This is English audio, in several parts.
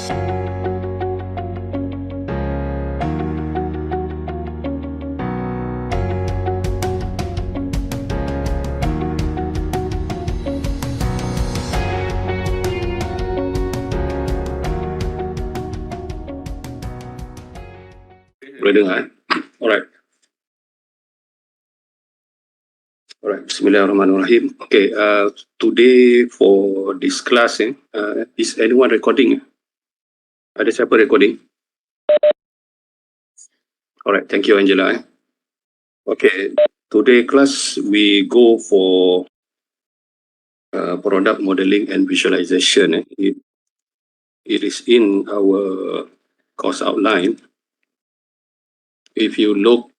Boleh dengar? Alright. Alright, Bismillahirrahmanirrahim. Okay, today for this class, is anyone recording? Ada siapa recording? Alright, thank you, Angela. Okay, today class we go for product modeling and visualization. It is in our course outline. If you look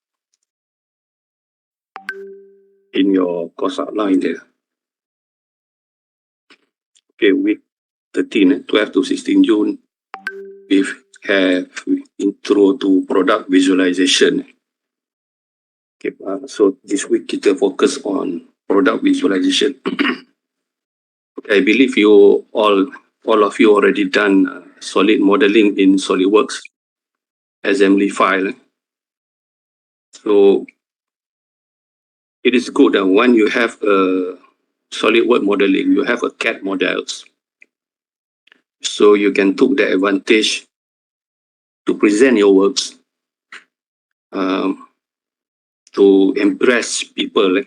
in your course outline there, okay, week 13, 12 to 16 June, we have intro to product visualization. Okay, so this week kita focus on product visualization. I believe you all of you already done solid modeling in SolidWorks assembly file. So it is good that when you have a SolidWorks modeling, you have a CAD models. So you can take the advantage to present your works, to impress people,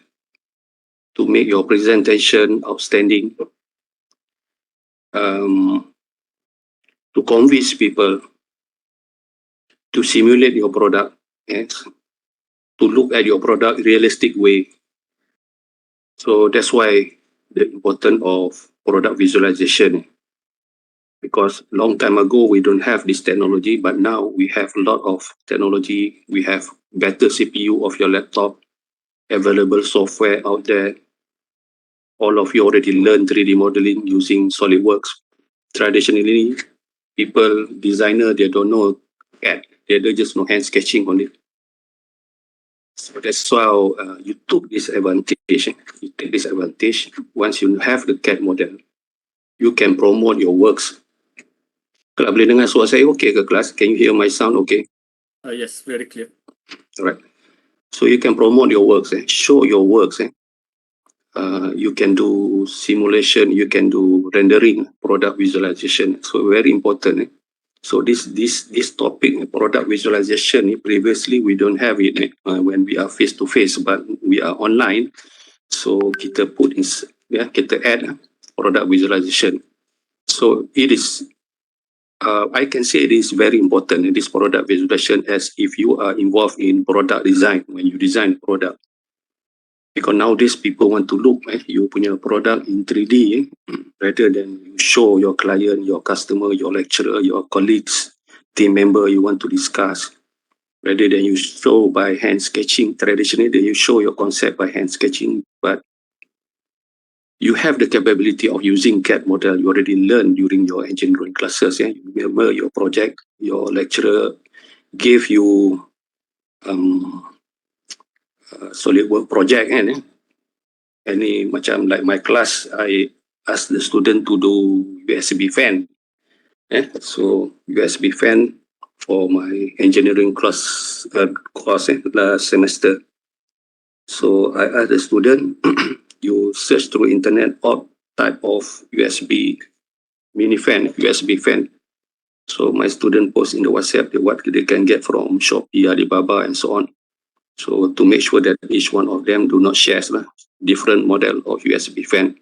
to make your presentation outstanding, to convince people, to simulate your product, yes, to look at your product realistic way. So that's why the importance of product visualization. Because long time ago we don't have this technology, but now we have a lot of technology. We have better CPU of your laptop, available software out there. All of you already learned 3D modeling using SolidWorks. Traditionally, people, designer, they don't know CAD. They just know hand sketching on it. So that's why you took this advantage. You take this advantage. Once you have the CAD model, you can promote your works. Kalau boleh dengar suara saya okay ke kelas? Can you hear my sound okay? Yes, very clear. Alright. So you can promote your works, show your works. You can do simulation, you can do rendering, product visualization. So very important. So this topic, product visualization, previously we don't have it when we are face to face, but we are online. So kita put in, kita add product visualization. So it is, I can say it is very important, this product visualization, as if you are involved in product design, when you design product. Because nowadays people want to look you punya product in 3D rather than you show your client, your customer, your lecturer, your colleagues, team member you want to discuss. Rather than you show by hand sketching. Traditionally, you show your concept by hand sketching, but you have the capability of using CAD model. You already learned during your engineering classes. You remember your project, your lecturer gave you SolidWorks project any macam like my class, I ask the student to do USB fan. So USB fan for my engineering course last semester. So I ask the student, you search through internet all type of USB mini fan, USB fan. So my student post in the WhatsApp what they can get from Shopee, Alibaba, and so on. So to make sure that each one of them do not share different model of USB fan.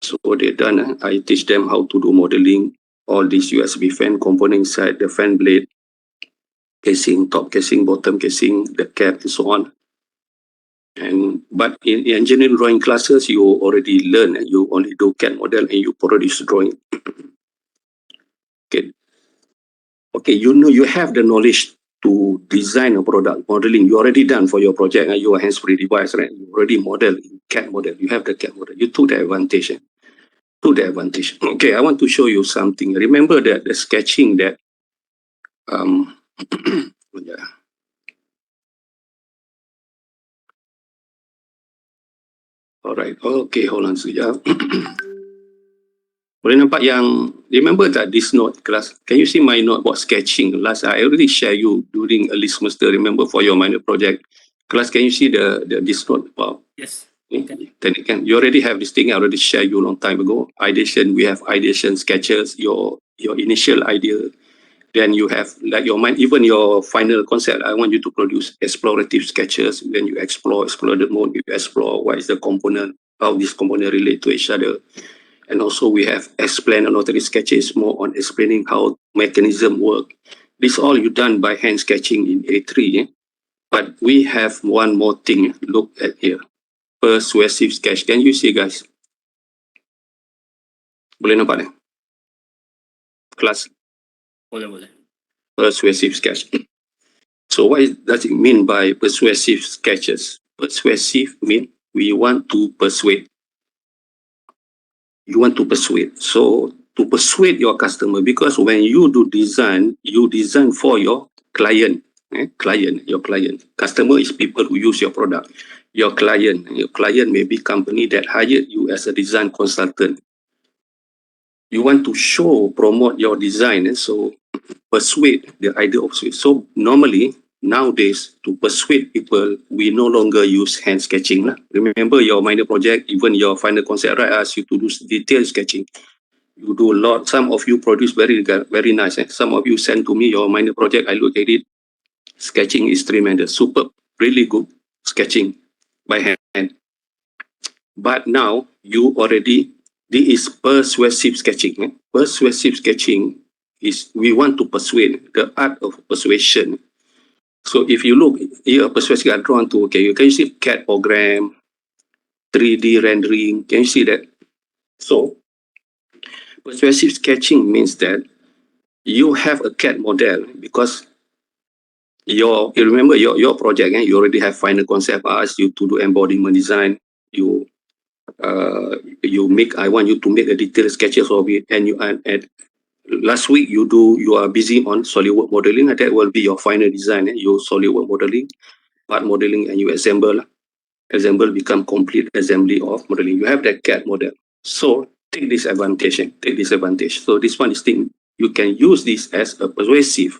So they done, I teach them how to do modeling, all these USB fan components inside the fan blade, casing, top casing, bottom casing, the cap, and so on. But in engineering drawing classes, you already learn, you only do CAD model and you produce drawing. Okay, you know you have the knowledge to design a product modeling. You already done for your project. Your hands-free device, right? You already model CAD model. You have the CAD model. You took the advantage. Okay, I want to show you something. Remember that the sketching that yeah. All right. Okay, hold on sekejap. Boleh nampak yang, remember that this note class? Can you see my note about sketching? Last I already share you during early semester, remember for your minor project. Class, can you see this note about? Yes. Okay. Then you already have this thing I already shared you a long time ago. Ideation, we have ideation sketches, your initial idea. Then you have like your mind, even your final concept. I want you to produce explorative sketches. When you explore the mode, you explore what is the component, how this component relate to each other. And also we have explanatory sketches, more on explaining how mechanism work. This all you done by hand sketching in A3. But we have one more thing. Look at here. Persuasive sketch. Can you see, guys? Boleh nampak ni? Kelas. Boleh. Persuasive sketch. So what does it mean by persuasive sketches? Persuasive means we want to persuade. You want to persuade. So to persuade your customer, because when you do design, you design for your client. Your client. Customer is people who use your product. Your client may be company that hired you as a design consultant. You want to promote your design. So persuade, the idea of persuade. So normally, nowadays, to persuade people, we no longer use hand sketching. Remember your minor project, even your final concept, right? I ask you to do detailed sketching. You do a lot. Some of you produce very nice. Some of you send to me your minor project. I look at it. Sketching is tremendous. Superb. Really good sketching by hand. But now, this is persuasive sketching. Persuasive sketching is we want to persuade, the art of persuasion. So if you look here, persuasive are drawn to, okay, you can see CAD program, 3D rendering, can you see that? So persuasive sketching means that you have a CAD model because you remember your project, you already have final concept. I asked you to do embodiment design. I want you to make a detailed sketches of it, and last week you are busy on SolidWorks modeling. That will be your final design. Your SolidWorks modeling, part modeling, and you assemble become complete assembly of modeling. You have that CAD model. So take this advantage. So this one is thing you can use this as a persuasive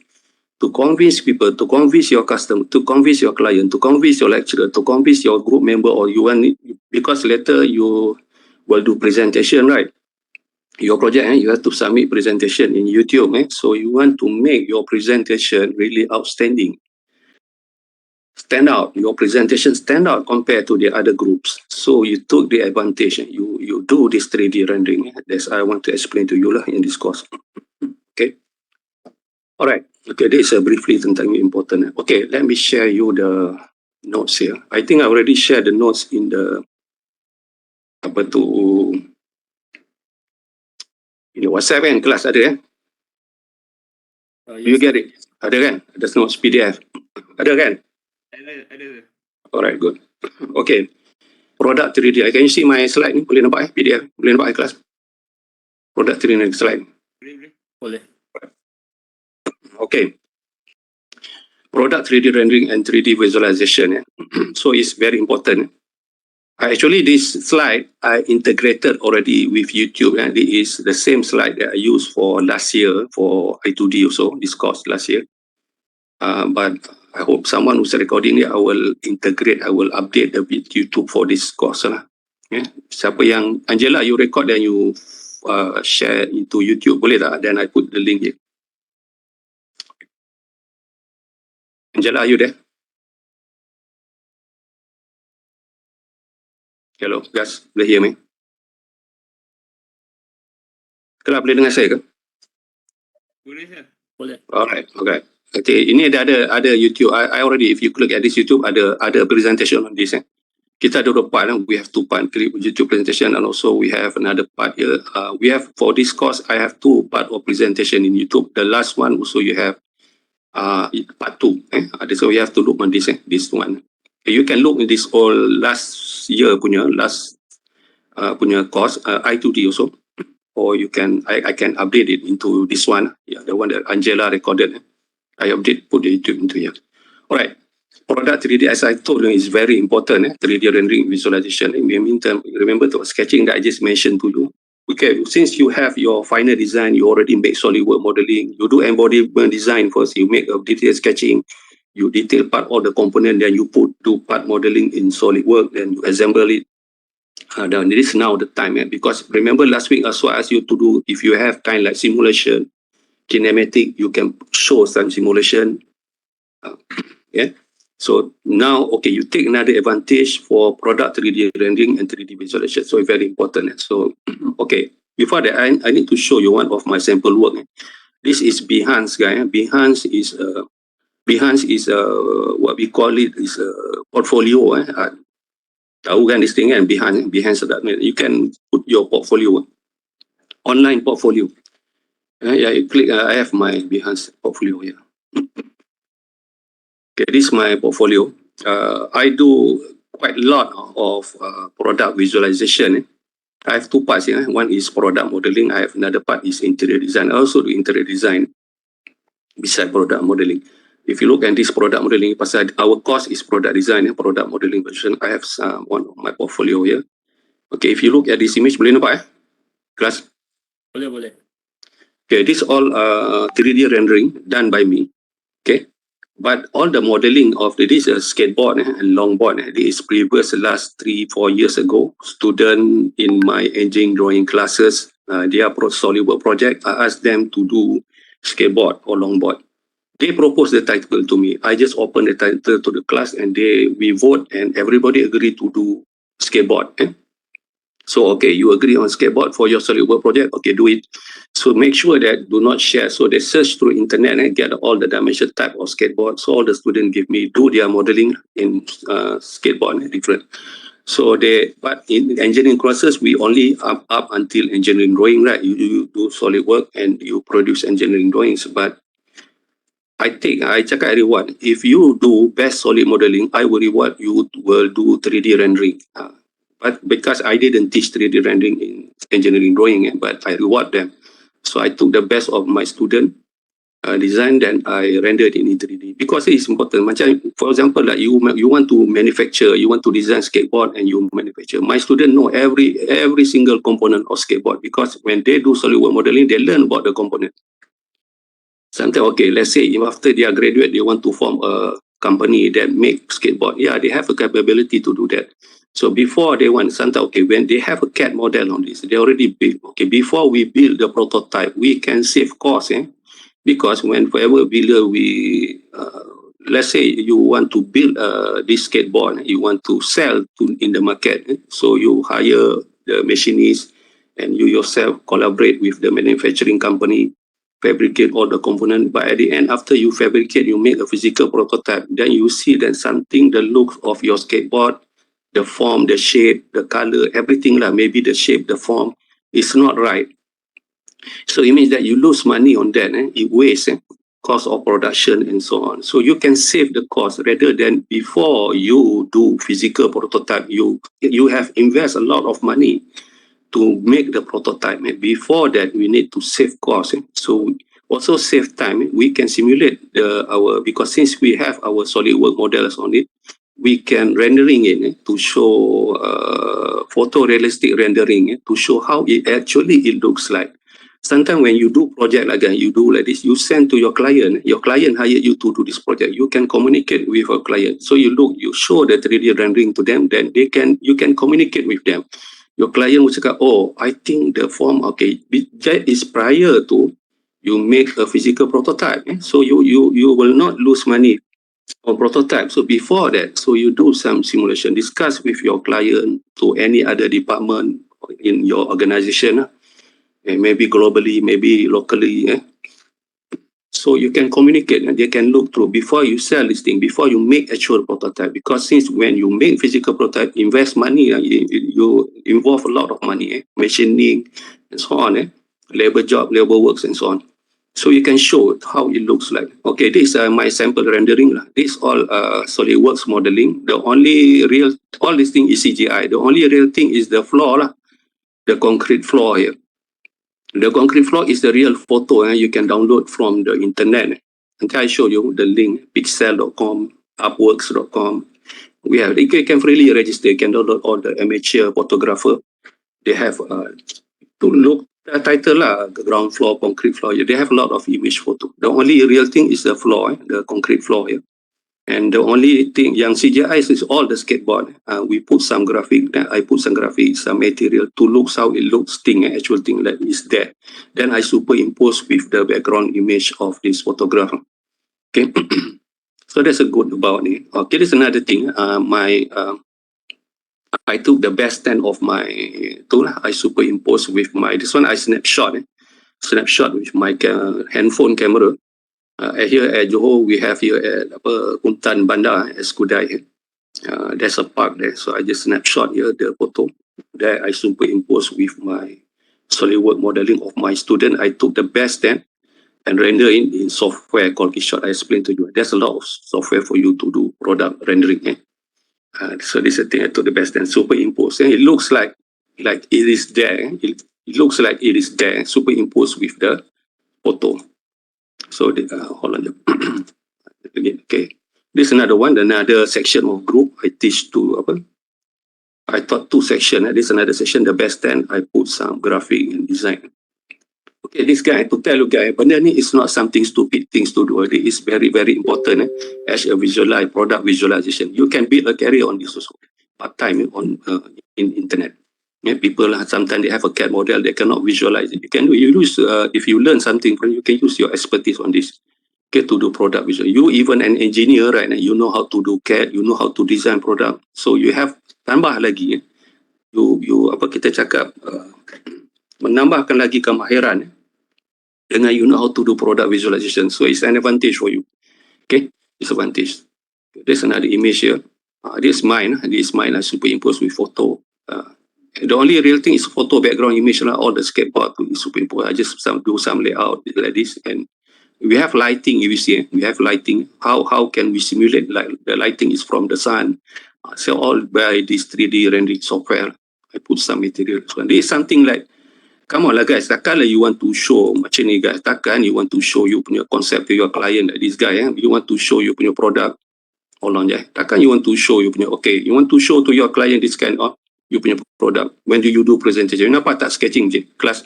to convince people, to convince your customer, to convince your client, to convince your lecturer, to convince your group member, or you want it, because later you will do presentation, right? Your project, you have to submit presentation in YouTube. So you want to make your presentation really outstanding. Stand out, your presentation stand out compared to the other groups. So you took the advantage. You do this 3D rendering. That's I want to explain to you in this course. Okay. All right. Okay, this is briefly tentang important. Okay, let me share you the notes here. I think I already shared the notes in the WhatsApp kan, kelas ada Yes. You get it? Ada kan? Ada notes PDF. Ada kan? Ada. Alright, good. Okay. Product 3D. Can you see my slide ni? Boleh nampak PDF? Boleh nampak kelas? Product 3D slide. Boleh. Okay. Product 3D rendering and 3D visualization. So it's very important. Actually, this slide I integrated already with YouTube, and it is the same slide that I used for last year for I2D also, this course last year. But I hope someone who's recording it, I will integrate, I will update the YouTube for this course lah. Yeah. Siapa yang Angela, you record then you share into YouTube, boleh tak? Then I put the link here. Angela, are you there? Hello, guys, boleh hear me? Kelab, boleh dengar saya ke? Boleh, sir. Boleh. Alright, okay. Okay, ini ada YouTube. I already, if you look at this YouTube, ada presentation on this. Kita ada dua part. We have two part YouTube presentation, and also we have another part here. We have for this course, I have two part of presentation in YouTube. The last one also you have part 2. So you have to look on this one. You can look in this all last year punya course I2D also, or you can I can update it into this one. Yeah, the one that Angela recorded. I put the YouTube into here. All right. Product 3D, as I told you, is very important. 3D rendering visualization. In the meantime, remember the sketching that I just mentioned to you. okay, since you have your final design, you already make SolidWorks modeling, you do embodiment design first, you make a detailed sketching, you detail part all the component, then you do part modeling in SolidWorks, then you assemble it. Then this is now the time, because remember last week also I asked you to do, if you have kind like simulation, kinematic, you can show some simulation. Yeah. So now, okay, you take another advantage for product 3D rendering and 3D visualization. So it's very important. So, okay, before that, I need to show you one of my sample work. This is Behance, guy. Behance is what we call it is a portfolio. Tahu kan this thing kan, Behance.net. You can put your portfolio, online portfolio. Yeah, you click, I have my Behance portfolio here. Okay, this is my portfolio. I do quite a lot of product visualization. I have two parts here. One is product modeling. I have another part is interior design. I also do interior design beside product modeling. If you look at this product modeling, pasal our course is product design and product modeling version. I have one of my portfolio here. Okay, if you look at this image, boleh nampak Kelas? Boleh. Okay, this all 3D rendering done by me. Okay. But all the modeling of this skateboard and longboard, this is previous last 3-4 years ago. Student in my engineering drawing classes, their SolidWorks project, I asked them to do skateboard or longboard. They proposed the title to me. I just opened the title to the class and we vote and everybody agreed to do skateboard. So, okay, you agree on skateboard for your SolidWorks project? Okay, do it. So make sure that do not share. So they search through internet and get all the dimension type of skateboard. So all the students give me, do their modeling in skateboard, different. So but in engineering courses, we only up until engineering drawing, right? You do SolidWorks and you produce engineering drawings. But I cakap reward. If you do best solid modeling, I will reward you will do 3D rendering. But because I didn't teach 3D rendering in engineering drawing, but I reward them. So I took the best of my student design, then I rendered in 3D because it is important. Macam, for example, like you want to manufacture, you want to design skateboard and you manufacture. My student know every single component of skateboard because when they do SolidWorks modeling, they learn about the component. Sometimes, okay, let's say if after they are graduate, they want to form a company that make skateboard. Yeah, they have a capability to do that. So before they want, sometimes, okay, when they have a CAD model on this, they already build. Okay, before we build the prototype, we can save costs, because whenever we let's say you want to build this skateboard, you want to sell in the market, so you hire the machinist and you yourself collaborate with the manufacturing company, fabricate all the components. But at the end, after you fabricate, you make a physical prototype, then you see that something, the look of your skateboard, the form, the shape, the color, everything, maybe the shape, the form is not right. So it means that you lose money on that. It wastes cost of production and so on. So you can save the cost rather than before you do physical prototype, you have invest a lot of money to make the prototype. Before that, we need to save cost. So also save time. We can simulate because since we have our SolidWorks models on it, we can rendering it to show photorealistic rendering to show how it looks like. Sometimes when you do project like that, you do like this, you send to your client hired you to do this project. You can communicate with a client. So you show the 3D rendering to them, then you can communicate with them. Your client will say, oh, I think the form, okay, that is prior to you make a physical prototype. So you will not lose money on prototype. So before that, so you do some simulation, discuss with your client to any other department in your organization, maybe globally, maybe locally. So you can communicate and they can look through before you sell this thing, before you make actual prototype. Because since when you make physical prototype, invest money, you involve a lot of money, machining and so on, labor works and so on. So you can show how it looks like. Okay, this is my sample rendering. This all SolidWorks modeling. The only real, all this thing is CGI. The only real thing is the floor, the concrete floor here. The concrete floor is the real photo you can download from the internet. And I show you the link, pixel.com, upworks.com. You can freely register, you can download all the amateur photographer. They have to look title lah, ground floor, concrete floor. They have a lot of image photo. The only real thing is the floor, the concrete floor here. And the only thing yang CGI is all the skateboard. We put some graphic, I put some graphic, some material to look how it looks, actual thing that is there. Then I superimpose with the background image of this photograph. Okay, so that's a good about it. Okay, there's another thing. I took the best 10 of my tool. I superimpose with my, this one I snapshot with my handphone camera. Here at Johor, we have here at Untan Bandar, at Skudai. There's a park there, so I just snapshot here the photo. There I superimpose with my SolidWorks modeling of my student. I took the best 10 and render in software called Keyshot. I explained to you. There's a lot of software for you to do product rendering. So this is the thing I took the best 10, superimpose. And it looks like it is there. It looks like it is there, superimposed with the photo. So hold on. Okay, this is another one, another section of group. I teach to I taught 2 sections. This is another section, the best 10. I put some graphic and design. Okay, this guy, to tell you guys, benda ni is not something stupid things to do. It is very, very important as a product visualization. You can build a career on this also, part-time on in internet. People sometimes they have a CAD model, they cannot visualize it. You can do, if you learn something from, you can use your expertise on this. Okay, to do product visual. You even an engineer, right? You know how to do CAD, you know how to design product. So you have tambah lagi. You apa kita cakap menambahkan lagi kemahiran dengan you know how to do product visualization. So it's an advantage for you. Okay, it's advantage. There's another image here. This is mine. I superimpose with photo. The only real thing is photo background image. All the skateboard to superimpose. I just do some layout like this, and we have lighting. You see, we have lighting. How can we simulate like the lighting is from the sun? So all by this 3D rendering software. I put some material. So this is something like, come on lah guys, takkan you want to show macam ni guys, takkan you want to show you punya concept to your client like this guy, you want to show you punya product, hold on takkan you want to show you punya, okay, you want to show to your client this kind of you punya product, when do you do presentation, you nampak tak sketching je, class?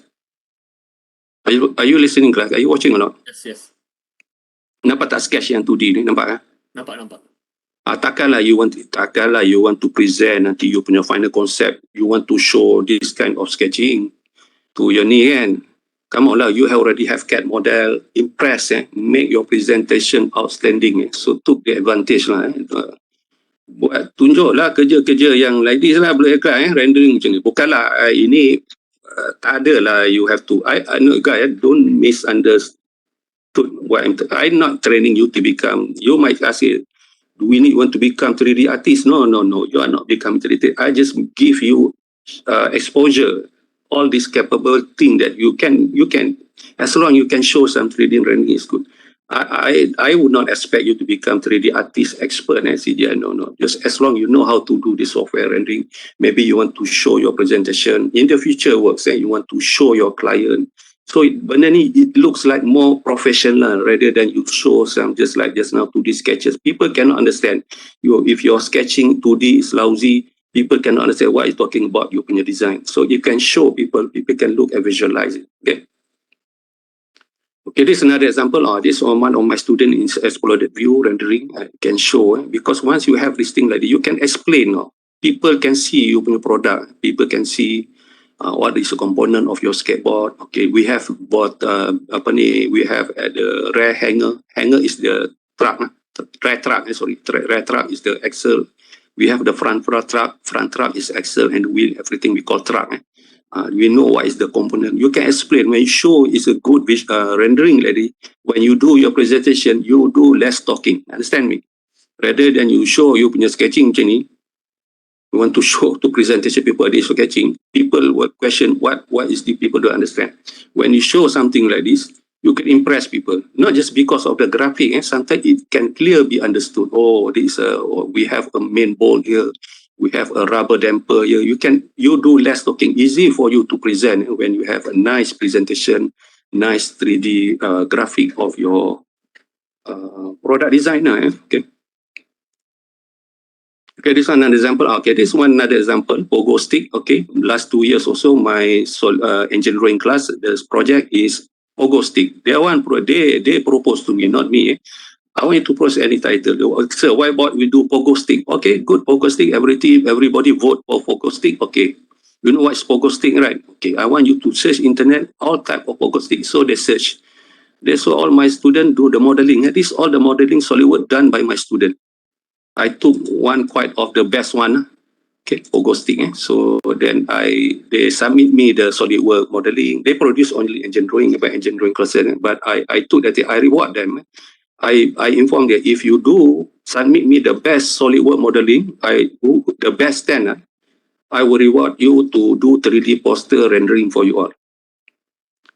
Are you listening class? Are you watching or not? Yes. Nampak tak sketch yang 2D ni, nampak kan? Nampak. Takkanlah you want to present nanti you punya final concept, you want to show this kind of sketching to your ni kan. Come on lah, you already have CAD model, impress, make your presentation outstanding. So took the advantage lah. Buat tunjuk lah kerja-kerja yang like this lah, boleh rendering macam ni. Bukanlah ini tak ada lah, you have to, I know guys, don't misunderstood what I'm not training you to become, you might ask it, do we want to become 3D artist? No, you are not becoming 3D. I just give you exposure, all this capable thing that you can, as long you can show some 3D rendering is good. I would not expect you to become 3D artist expert and CGI. No. Just as long you know how to do the software rendering, maybe you want to show your presentation in the future works and you want to show your client. So it looks like more professional rather than you show some just like just now 2D sketches. People cannot understand. If your sketching 2D is lousy, people cannot understand what you're talking about, your design. So you can show people can look and visualize it. Okay, this is another example. This is one of my students in exploded view rendering. I can show because once you have this thing like this, you can explain. People can see your product. People can see what is the component of your skateboard. Okay, we have bought we have the rear hanger. Hanger is the truck. Rear truck is the axle. We have the front truck. Front truck is axle and wheel. Everything we call truck. We know what is the component. You can explain when you show is a good rendering lady. When you do your presentation, you do less talking. Understand me? Rather than you show you punya sketching macam ni, you want to show to presentation people this sketching. People will question what is the people don't understand. When you show something like this, you can impress people. Not just because of the graphic. Sometimes it can clearly be understood. We have a main bolt here. We have a rubber damper here. You do less talking. Easy for you to present when you have a nice presentation, nice 3D graphic of your product designer. Okay. Okay, this one another example. Okay, this one another example. Pogo stick. Okay, last 2 years also, my engineering class, this project is Pogo stick. They propose to me, not me. I want you to post any title. Sir, why about we do Pogo stick? Okay, good Pogo stick. Everybody vote for Pogo stick. Okay, you know what's Pogo stick, right? Okay, I want you to search internet all type of Pogo stick. So they search. That's why all my students do the modeling. This all the modeling SolidWorks done by my student. I took one quite of the best one. Okay, Pogo stick. So then they submit me the SolidWorks modeling. They produce only engine drawing by engine drawing classes, but I took that. I reward them. I inform that if you do submit me the best SolidWorks modeling, I do the best 10, I will reward you to do 3D poster rendering for you all.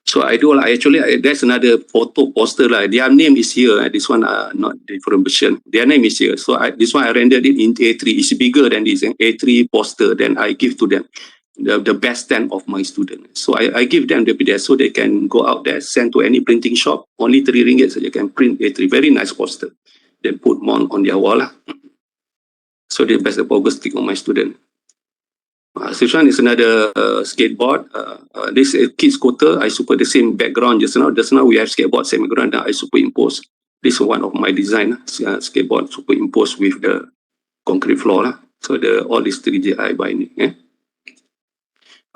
So I do actually that's another photo poster lah. Their name is here. This one not different version. Their name is here. So this one I rendered it in A3. It's bigger than this A3 poster. Then I give to them the best 10 of my students. So I give them the PDF so they can go out there, send to any printing shop. Only RM3 so you can print A3. Very nice poster. They put mount on their wall. So they best the Pogo stick on my student. This one is another skateboard. This is kid scooter. I super the same background just now. Just now we have skateboard same background. I superimpose. This is one of my design. Skateboard superimpose with the concrete floor. So all this 3DI binding.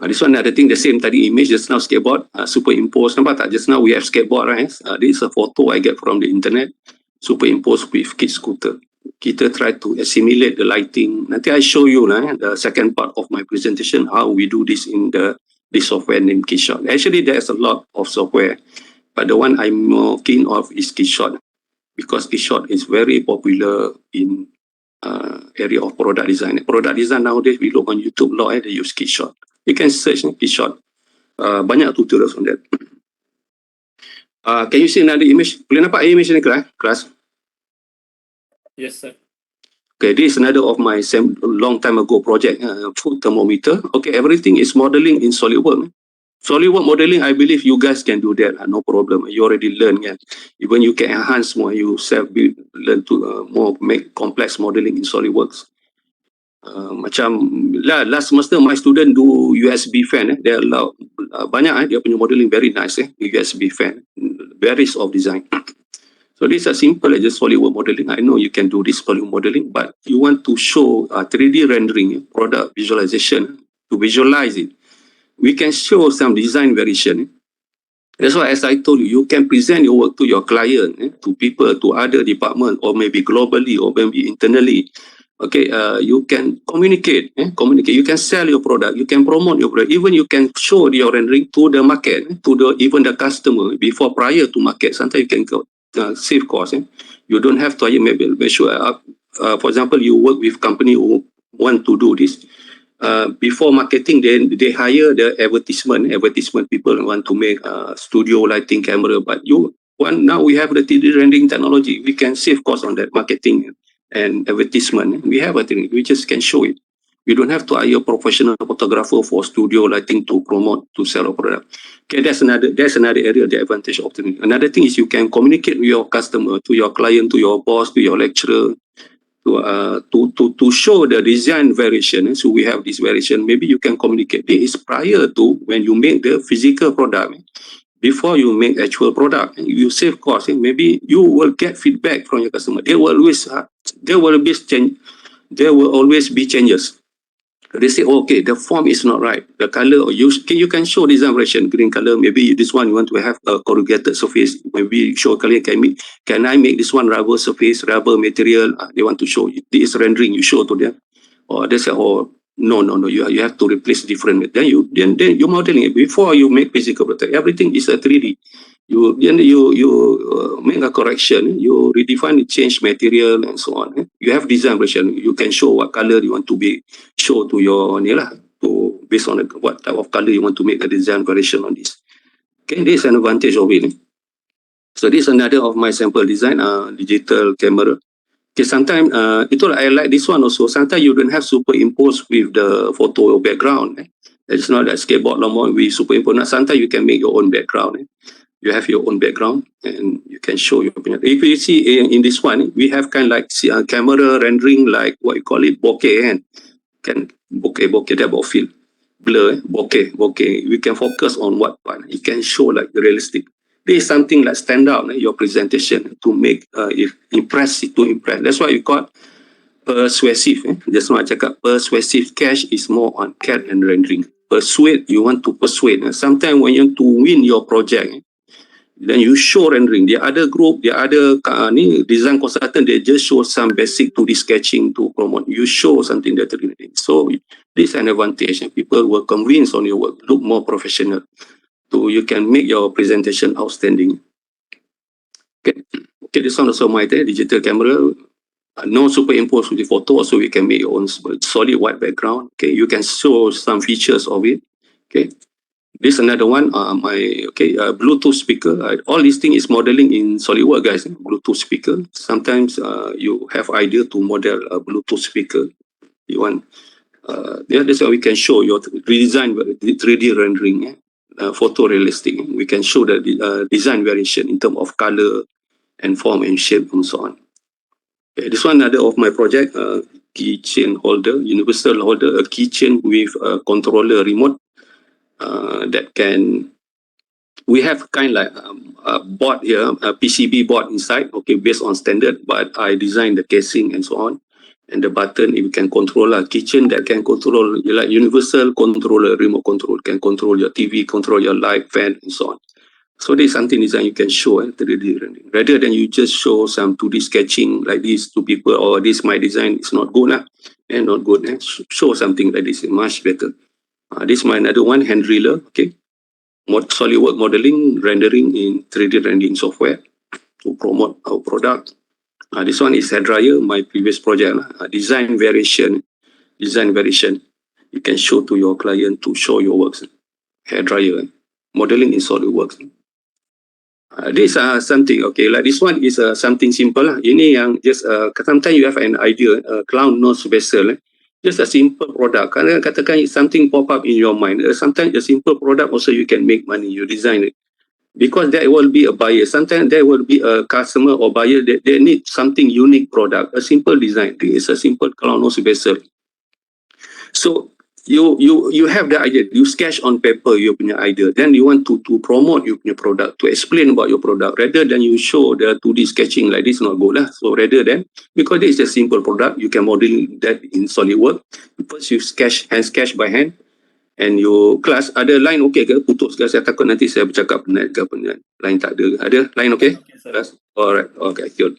This one another thing, the same tadi image just now skateboard superimpose. Nampak tak? Just now we have skateboard, right? This is a photo I get from the internet. Superimpose with kid scooter. Kita try to assimilate the lighting. Nanti I show you the second part of my presentation how we do this in this software named Keyshot. Actually, there's a lot of software, but the one I'm more keen of is Keyshot because Keyshot is very popular in area of product design. Product design nowadays, we look on YouTube a lot, they use Keyshot. You can search Keyshot. Banyak tutorials on that. Can you see another image? Boleh nampak image ni kelas? Yes, sir. Okay, this is another of my long time ago project, food thermometer. Okay, everything is modeling in SolidWorks. SolidWorks modeling, I believe you guys can do that, no problem. You already learn, even you can enhance more, you learn to more make complex modeling in SolidWorks. Macam last semester my student do USB fan. They allow banyak dia punya modeling very nice. USB fan, varies of design. So these are simple, just SolidWorks modeling. I know you can do this SolidWorks modeling, but you want to show 3D rendering, product visualization, to visualize it. We can show some design variation. That's why, as I told you, you can present your work to your client, to people, to other departments, or maybe globally, or maybe internally. Okay, you can communicate. You can sell your product. You can promote your product. Even you can show your rendering to the market, to even the customer prior to market. Sometimes you can go. Save cost. You don't have to maybe make sure. For example, you work with company who want to do this. Before marketing, then they hire the advertisement people want to make studio lighting camera. But now we have the 3D rendering technology. We can save cost on that marketing and advertisement. We have a thing. We just can show it. You don't have to hire a professional photographer for studio lighting to promote, to sell a product. Okay, that's another area, the advantage of the. Another thing is you can communicate with your customer, to your client, to your boss, to your lecturer, to show the design variation. So we have this variation. Maybe you can communicate. This is prior to when you make the physical product. Before you make actual product, you save cost. Maybe you will get feedback from your customer. There will always be changes. They say, okay, the form is not right. The color, you can show design variation, green color. Maybe this one you want to have a corrugated surface. Maybe show color, can I make this one rubber surface, rubber material? They want to show you. This rendering, you show to them. Or they say, oh, no, you have to replace different. Then you modeling it. Before you make physical product, everything is a 3D. You make a correction, you redefine, change material and so on. You have design version. You can show what color you want to be show to your based on what type of color you want to make a design variation on this. Okay, this is an advantage of it. So this is another of my sample design, digital camera. Okay, sometimes I like this one also. Sometimes you don't have superimpose with the photo background. It's not that skateboard no more. We superimpose. Sometimes you can make your own background. You have your own background and you can show your opinion. If you see in this one, we have kind of like camera rendering, like what you call it, bokeh, and can bokeh that about feel blur, bokeh. We can focus on what part. You can show like realistic. This is something like stand out your presentation to make impress. That's why you call persuasive. Just now I cakap persuasive sketch is more on CAD and rendering. Persuade, you want to persuade. Sometimes when you want to win your project, then you show rendering. The other group, the other design consultant, they just show some basic 2D sketching to promote. You show something that really. So this is an advantage. People will convince on your work, look more professional. So you can make your presentation outstanding. Okay, this one also my digital camera. No superimpose with the photo, so you can make your own solid white background. Okay, you can show some features of it. Okay. This another one, Bluetooth speaker. All these things is modeling in SolidWorks, guys. Bluetooth speaker. Sometimes you have idea to model a Bluetooth speaker. You want, that's why we can show your redesign, 3D rendering, photorealistic. We can show the design variation in terms of color and form and shape and so on. Okay, this one another of my project, keychain holder, universal holder, a keychain with a controller remote. That can, we have kind of like a board here, a PCB board inside, okay, based on standard, but I designed the casing and so on. And the button, if you can control a kitchen that can control, like universal controller, remote control, can control your TV, control your light, fan, and so on. So there's something design you can show 3D rendering. Rather than you just show some 2D sketching like this to people, or this my design is not good, and not good. Show something like this, much better. This is my another one, hand driller, okay. SolidWorks modeling, rendering in 3D rendering software to promote our product. This one is hair dryer, my previous project. Design variation. You can show to your client to show your works. Hair dryer, modeling in SolidWorks. This something, okay, like this one is something simple. Ini yang just, sometimes you have an idea, clown nose vessel. Just a simple product. Kadang katakan something pop up in your mind. Sometimes a simple product also you can make money. You design it. Because there will be a buyer. Sometimes there will be a customer or buyer that they need something unique product. A simple design. This is a simple clown nose vessel. So you have the idea. You sketch on paper your punya idea. Then you want to promote your punya product, to explain about your product. Rather than you show the 2D sketching like this, not good lah. So rather than, because this is a simple product, you can model that in SolidWorks. First you hand sketch by hand. And you class, ada line okay ke? Putus ke? Saya takut nanti saya bercakap penat ke penat. Line tak ada. Ada line okay? Class? Alright, okay, good.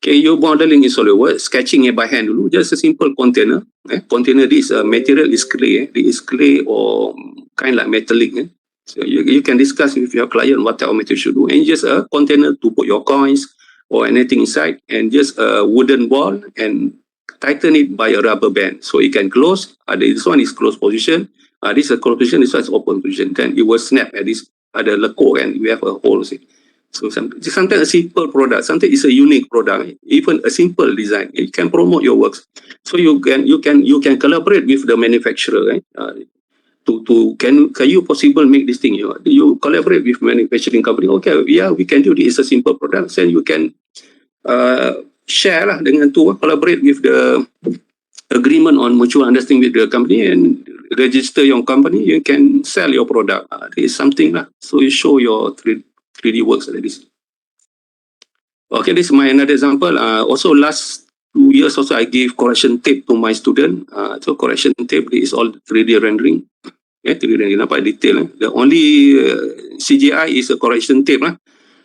Okay, you modeling in SolidWorks, sketching by hand dulu, just a simple container. Container, this material is clay. It is clay or kind like metallic. So you can discuss with your client what type of material you should do. And just a container to put your coins or anything inside, and just a wooden ball and tighten it by a rubber band. So it can close. This one is closed position. This is a closed position, this one is open position. Then it will snap at this, ada lekuk and we have a hole. See. So sometimes a simple product, sometimes it's a unique product, even a simple design, it can promote your works. So you can collaborate with the manufacturer, right? Can you possible make this thing? You collaborate with manufacturing company. Okay, yeah, we can do this. It's a simple product. Then you can share lah dengan tu, collaborate with the agreement on mutual understanding with the company and register your company. You can sell your product. This is something lah. So you show your 3D works like this. Okay, this is my another example. Also last 2 years also I gave correction tape to my student. So correction tape is all 3D rendering. 3D rendering nampak detail. The only CGI is a correction tape lah.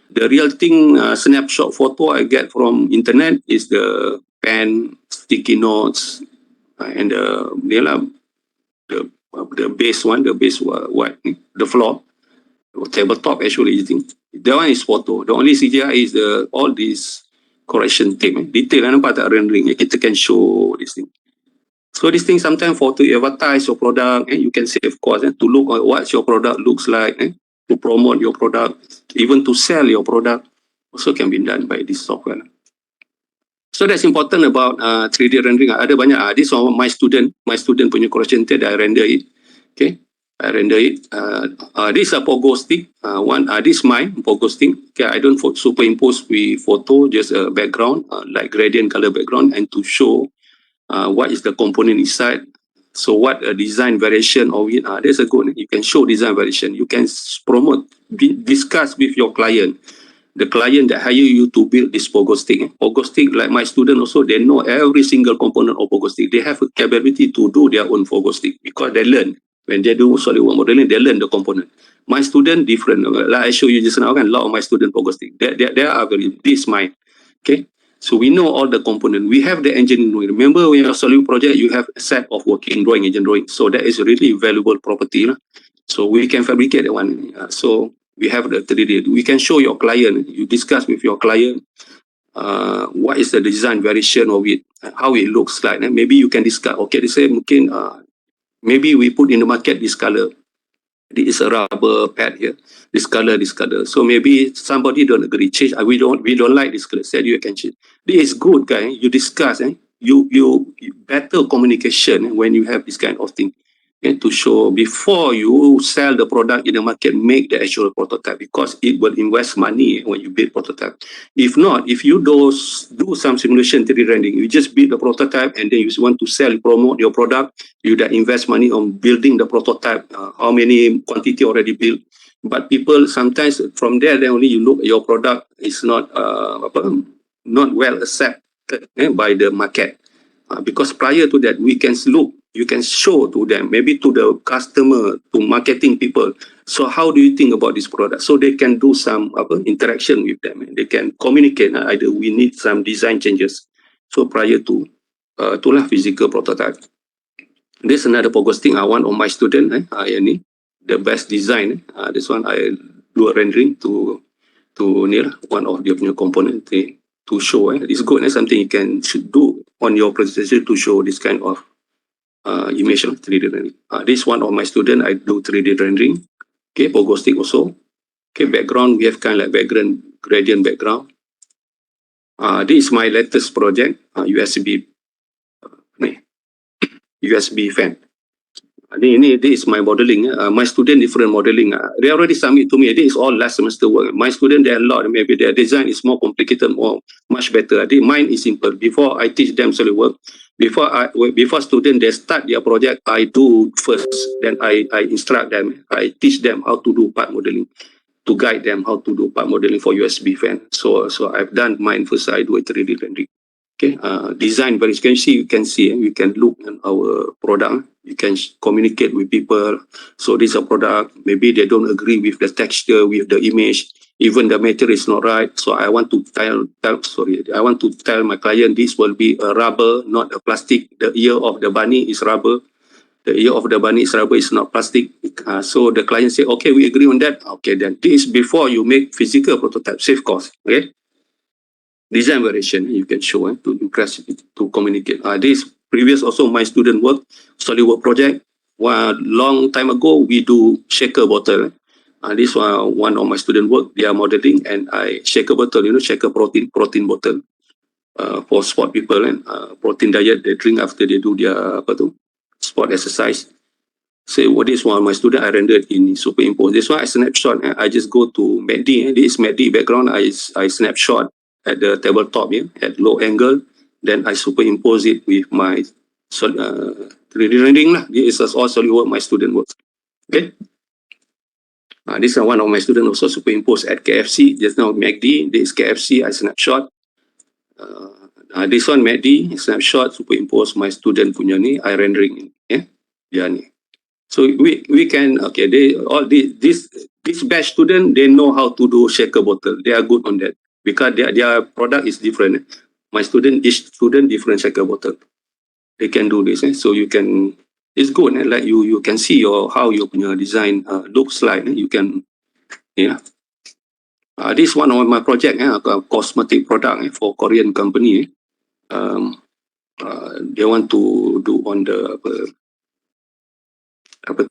The real thing, snapshot photo I get from internet is the pen, sticky notes, and the base one, what, the floor, tabletop actually you think. That one is photo. The only CGI is all these correction tape. Detail nampak tak rendering. Kita can show this thing. So this thing sometimes for to advertise your product, you can save cost to look at what your product looks like, to promote your product, even to sell your product, also can be done by this software. So that's important about 3D rendering. Ada banyak. This one my student punya correction tape that I render it. Okay. I render it. This is a pogo stick. This is mine, pogo stick. Okay, I don't superimpose with photo, just a background, like gradient color background, and to show what is the component inside. So what a design variation of it. There's a good. You can show design variation. You can promote, discuss with your client. The client that hire you to build this pogo stick. Pogo stick, like my student also, they know every single component of pogo stick. They have a capability to do their own pogo stick because they learn. When they do SolidWorks modeling, they learn the component. My student different. Like I show you just now, a lot of my student pogo stick. They are very, this mine. Okay. So we know all the components. We have the engineering drawing. Remember when you have SolidWorks project, you have a set of working drawing, engine drawing. So that is a really valuable property. So we can fabricate that one. So we have the 3D. We can show your client. You discuss with your client what is the design variation of it, how it looks like. And maybe you can discuss. Okay, they say maybe we put in the market this color. This is a rubber pad here. This color, this color. So maybe somebody don't agree. Change. We don't like this color. Said you can change. This is good, guy. You discuss. You better communication when you have this kind of thing. And to show before you sell the product in the market, make the actual prototype because it will invest money when you build prototype. If not, if you do some simulation 3D rendering, you just build the prototype and then you want to sell, promote your product, you that invest money on building the prototype, how many quantity already built. But people sometimes from there, then only you look your product is not not well accepted by the market. Because prior to that, we can look, you can show to them, maybe to the customer, to marketing people. So how do you think about this product? So they can do some interaction with them. They can communicate. Either we need some design changes. So prior to physical prototype. This another progress thing I want on my student. The best design. This one I do a rendering to Neil, one of the new component to show. It's good. Something you can should do on your presentation to show this kind of image of 3D rendering. This one of my student, I do 3D rendering. Okay, pogo stick also. Okay, background, we have kind of like background, gradient background. This is my latest project, USB fan. This is my modeling. My student different modeling. They already submit to me. This is all last semester work. My student, there are a lot. Maybe their design is more complicated, more much better. Mine is simple. Before I teach them SolidWorks, before student they start their project, I do first. Then I instruct them. I teach them how to do part modeling, to guide them how to do part modeling for USB fan. So I've done mine first. I do a 3D rendering. Okay, design very you can see, you can look at our product, you can communicate with people. So this is a product, maybe they don't agree with the texture, with the image, even the material is not right. So I want to tell my client this will be a rubber, not a plastic. The ear of the bunny is rubber. The ear of the bunny is rubber, is not plastic. So the client say, okay, we agree on that. Okay, then this is before you make physical prototype, save cost. Okay. Design variation you can show to impress, to communicate. This previous also my student work, SolidWorks project. Long time ago, we do shaker bottle. This one of my student work, they are modeling, and I shaker bottle, shaker protein bottle for sport people and protein diet they drink after they do their sport exercise. Say what this one my student I rendered in superimpose. This one I snapshot. I just go to MACD. This MACD background I snapshot at the tabletop at low angle. Then I superimpose it with my 3D rendering. This is all SolidWorks my student works. Okay. This is one of my students also superimpose at KFC. Just now MACD. This is KFC. I snapshot. This one MACD snapshot superimpose my student punya ni. I rendering. Dia ni. So we can this batch student, they know how to do shaker bottle. They are good on that because their product is different. My student, each student different shaker bottle. They can do this. So you can, it's good. Like you can see how your design looks like. You can this one of my project, cosmetic product for Korean company. They want to do on the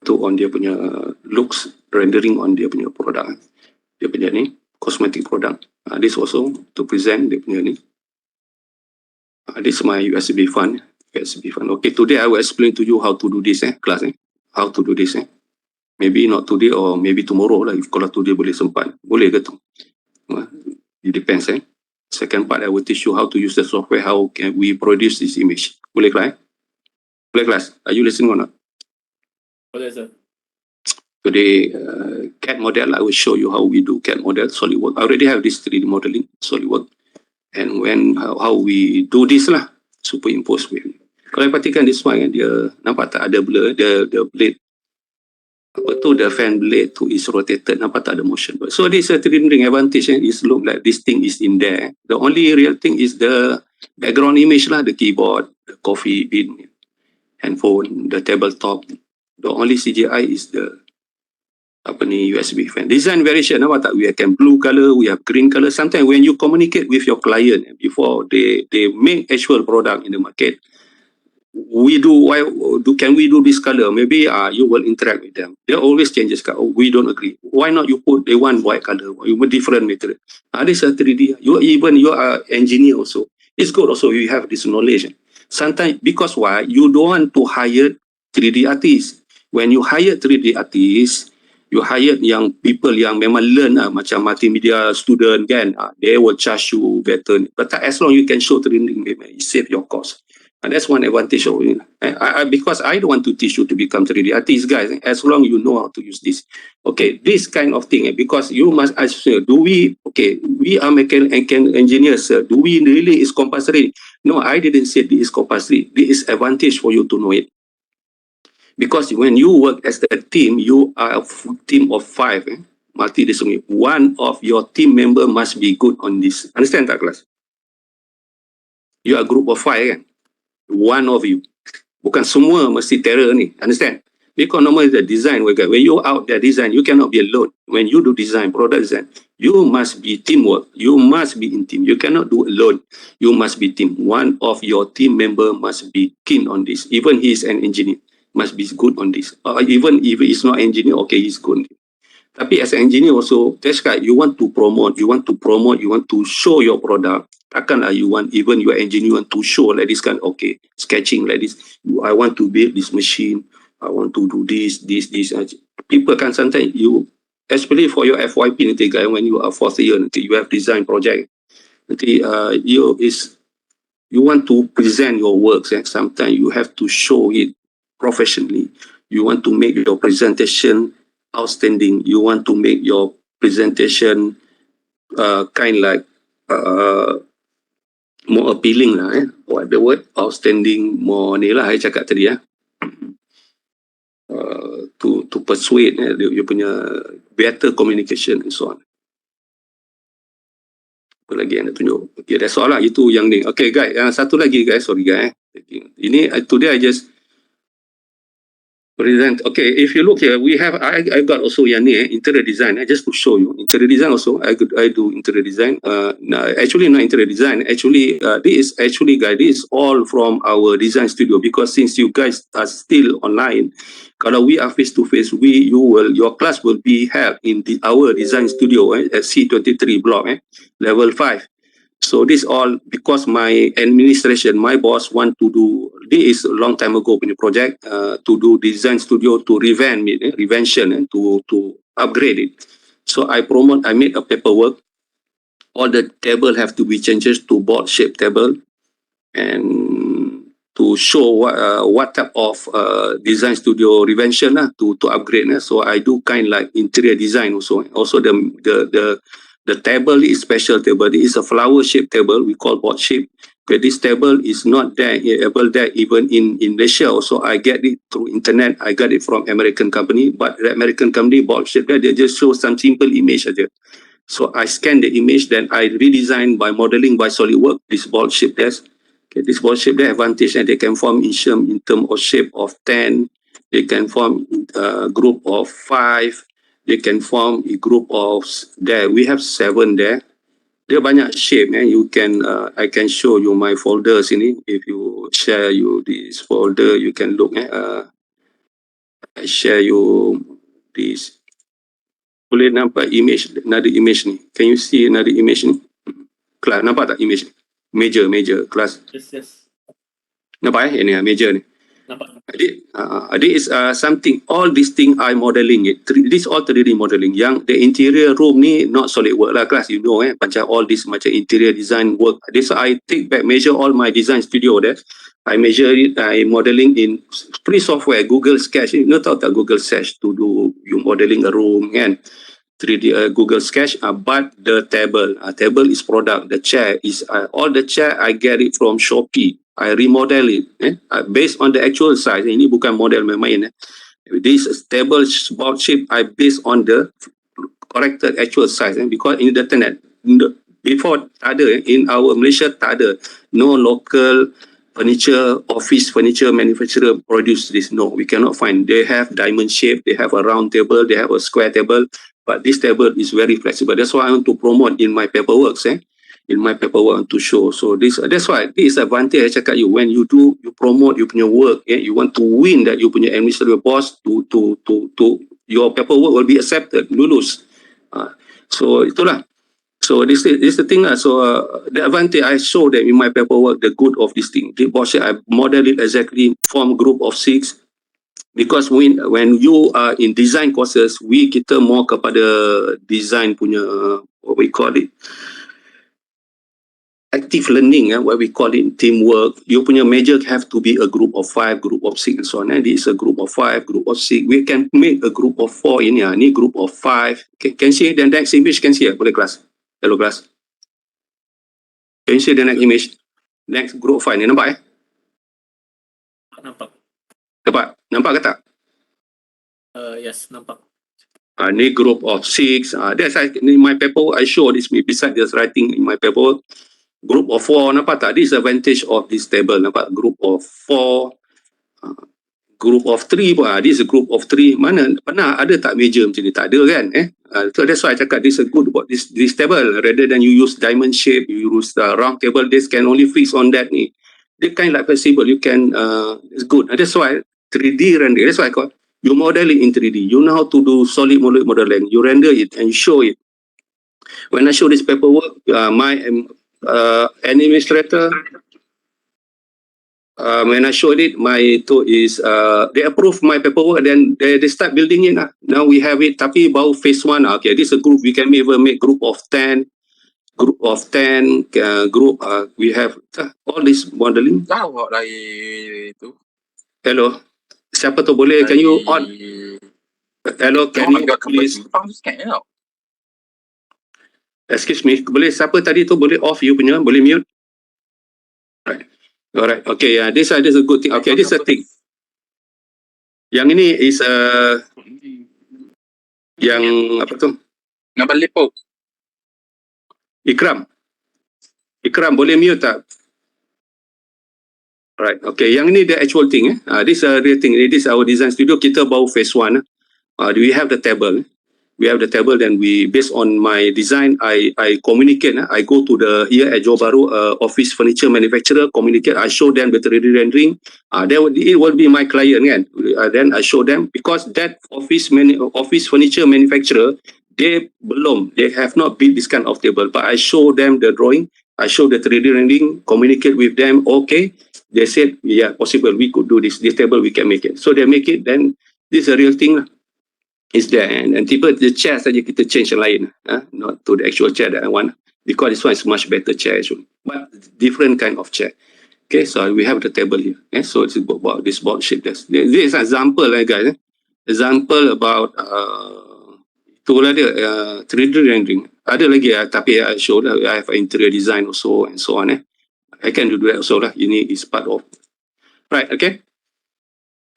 on dia punya looks, rendering on dia punya product, dia punya ni cosmetic product. This also to present dia punya ni. This is my USB fund. Okay, today I will explain to you how to do this class. How to do this. Maybe not today or maybe tomorrow lah. If kalau today boleh sempat. Boleh ke tu? It depends Second part, I will teach you how to use the software. How can we produce this image? Boleh kelas? Boleh kelas? Are you listening or not? Boleh, sir. Today, CAD model, I will show you how we do CAD model, SolidWorks. I already have this 3D modeling, SolidWorks. And how we do this lah, superimpose with. Kalau perhatikan this one, dia nampak tak ada blur, the blade, the fan blade tu is rotated, nampak tak ada motion. So this is a 3D rendering advantage, is look like this thing is in there. The only real thing is the background image lah, the keyboard, the coffee bean, handphone, the tabletop. The only CGI is the USB fan. Design variation, nampak tak? We have blue color, we have green color. Sometimes when you communicate with your client before they make actual product in the market, can we do this color? Maybe you will interact with them. They always changes color. Oh, we don't agree. Why not you put the one white color? You put different material. This is a 3D. You are engineer also. It's good also you have this knowledge. Sometimes because why? You don't want to hire 3D artists. When you hire 3D artists, you hire young people yang memang learn macam multimedia student kan, they will charge you better. But as long you can show 3D, it save your cost. And that's one advantage of it. Because I don't want to teach you to become 3D artist, guys. As long you know how to use this. Okay, this kind of thing, because you must ask, we are mechanical engineers, do we really is compulsory? No, I didn't say this is compulsory. This is advantage for you to know it. Because when you work as a team, you are a team of 5, multidisciplinary. One of your team member must be good on this. Understand that, class? You are a group of 5, kan? One of you. Bukan semua mesti terror ni. Understand? Because normally the design, when you out there design, you cannot be alone. When you do design, product design, you must be teamwork. You must be in team. You cannot do alone. You must be team. One of your team member must be keen on this. Even he is an engineer, must be good on this. Even if he is not engineer, okay, he's good. Tapi as an engineer also, that's right, you want to promote, you want to show your product. Takkanlah you want, even your engineer want to show like this kind, okay, sketching like this. I want to build this machine. I want to do this. People can sometimes, especially for your FYP nanti, guys, when you are 4th year, nanti you have design project. Nanti you want to present your works, and sometimes you have to show it professionally. You want to make your presentation outstanding. You want to make your presentation kind like more appealing lah. What the word? Outstanding, more ni lah saya cakap tadi to persuade you punya better communication and so on. Apa lagi yang nak tunjuk? Okay, that's all lah. Itu yang ni. Okay guys, satu lagi guys, sorry guys. Ini today I just present. Okay, if you look here, we have I got also yang ni interior design. Just to show you interior design also. I do interior design. Actually not interior design. Actually, this is all from our design studio. Because since you guys are still online, kalau we are face to face, your class will be held in our design studio at C23 block, level 5. So this all because my administration, my boss want to do, this is a long time ago in the project, to do design studio to revamp it, revention, and to upgrade it. So I made a paperwork. All the table have to be changed to board shape table, and to show what type of design studio revention to upgrade. So I do kind like interior design also. Also the table is special table. It is a flower shaped table. We call board shape. Okay, this table is not there even in Malaysia. Also, I get it through internet. I got it from American company. But the American company board shape, they just show some simple image. So I scan the image, then I redesign by modeling by SolidWorks this board shape desk. Okay, this board shape, the advantage that they can form in terms of shape of 10. They can form a group of 5. They can form a group of, there we have 7 there. Dia banyak shape. You can I can show you my folders ini. If you share you this folder, you can look. I share you this. Boleh nampak image, another image ni. Can you see another image ni? Kelas, nampak tak image ni? Major, class. Yes. Nampak ini major ni. Nampak. This is something, all these things I modeling it. This all 3D modeling. Yang the interior room ni not solid work lah class, you know macam all this macam interior design work. This I take back, measure all my design studio there. I measure it, I modeling in free software, Google Sketch. You know tahu tak Google Sketch to do you modeling a room kan? 3D Google Sketch, but the table is product. The chair is all the chair I get it from Shopee. I remodel it based on the actual size. Ini bukan model main-main. This table board shape I based on the corrected actual size because in the internet before tak ada in our Malaysia tak ada, no local furniture office furniture manufacturer produce this. No, we cannot find. They have diamond shape, they have a round table, they have a square table. But this table is very flexible. That's why I want to promote in my paperwork. In my paperwork to show. So that's why this is advantage I cakap you. When you promote you punya work, you want to win that you punya administrative boss to your paperwork will be accepted, lulus. So itulah. So this is the thing lah. So the advantage I show them in my paperwork, the good of this thing. The boss I model it exactly, form group of 6. Because when you are in design courses, kita more kepada design punya what we call it active learning, what we call it teamwork. You punya major have to be a group of 5, group of 6 and so on. This is a group of 5, group of 6. We can make a group of 4 ini. Ni group of 5. Can see the next image? Can see boleh kelas? Hello kelas. Can you see the next image? Next group 5 ni nampak Nampak. Nampak ke tak? Yes, nampak. Ni group of 6. That's in my paper I show this beside just writing in my paper. Group of 4 nampak tak? This is advantage of this table nampak. Group of 4, group of 3 pun. This is a group of 3. Mana pernah ada tak meja macam ni? Tak ada kan? So that's why I cakap this is good about this table. Rather than you use diamond shape, you use the round table. This can only fix on that ni. They kind like flexible. You can it's good. That's why 3D render. That's why I call you model it in 3D. You know how to do solid modeling. You render it and you show it. When I show this paperwork, my administrator, when I showed it, my tool is they approve my paperwork, then they start building it. Now we have it. Tapi baru phase 1. Okay, this is a group. We can even make group of 10. Group of 10. Group. We have all this modeling. Jawab lah itu. Hello. Siapa tu boleh? Can you on? Hello, can you please? Excuse me. Boleh siapa tadi tu boleh off you punya? Boleh mute? Alright. Okay. This is a good thing. Okay, this is a thing. Yang ini is yang apa tu? Nampak lipo. Ikram boleh mute tak? Right. Okay. Yang ini the actual thing. This is a real thing. This is our design studio. Kita baru phase 1. We have the table. We have the table. Then we based on my design, I communicate. I go to the here at Johor Bahru office furniture manufacturer. Communicate. I show them the 3D rendering. It will be my client kan. Then I show them because that office furniture manufacturer they have not built this kind of table. But I show them the drawing. I show the 3D rendering. Communicate with them. Okay. They said, yeah, possible. We could do this. This table, we can make it. So they make it. Then this is a real thing. It's there. And tiba the chair saja kita change yang lain. Not to the actual chair that I want. Because this one is much better chair actually. But different kind of chair. Okay, so we have the table here. So it's about this board shape. This is an example, guys. Example about itulah dia 3D rendering. Ada lagi tapi I show I have interior design also and so on. I can do that also lah. Ini is part of. Right, okay.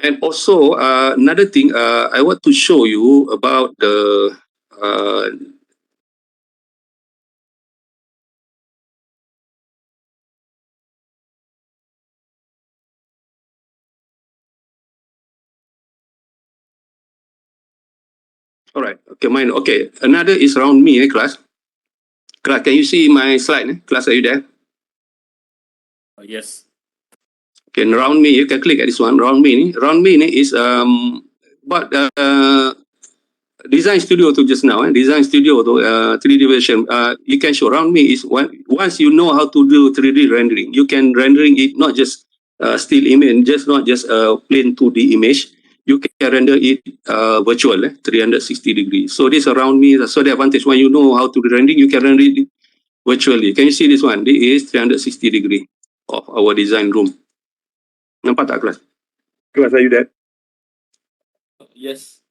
And also another thing I want to show you about the alright, okay, mine. Okay, another is around me, class. Class, can you see my slide? Class, are you there? Yes. Okay, round me, you can click at this one. Round me ni is but design studio tu just now. Design studio tu 3D version. You can show round me is once you know how to do 3D rendering, you can rendering it not just still image, just not just a plain 2D image. You can render it virtual, 360 degrees. So this around me, so the advantage when you know how to do rendering, you can render it virtually. Can you see this one? This is 360 degree of our design room. Nampak tak kelas? Kelas, are you there? Yes.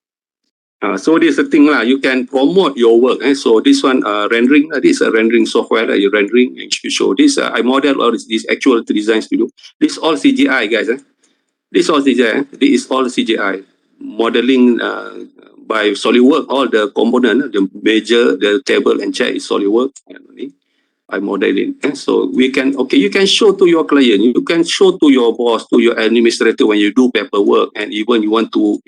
So this is the thing lah. You can promote your work. So this one rendering. This is a rendering software. You rendering and you show this. I model all this actual design studio. This all CGI guys. This all CGI. This is all CGI modeling by SolidWorks. All the component, the major, the table and chair is SolidWorks. I model it. So we can, okay, you can show to your client, you can show to your boss, to your administrator when you do paperwork, and even you want to,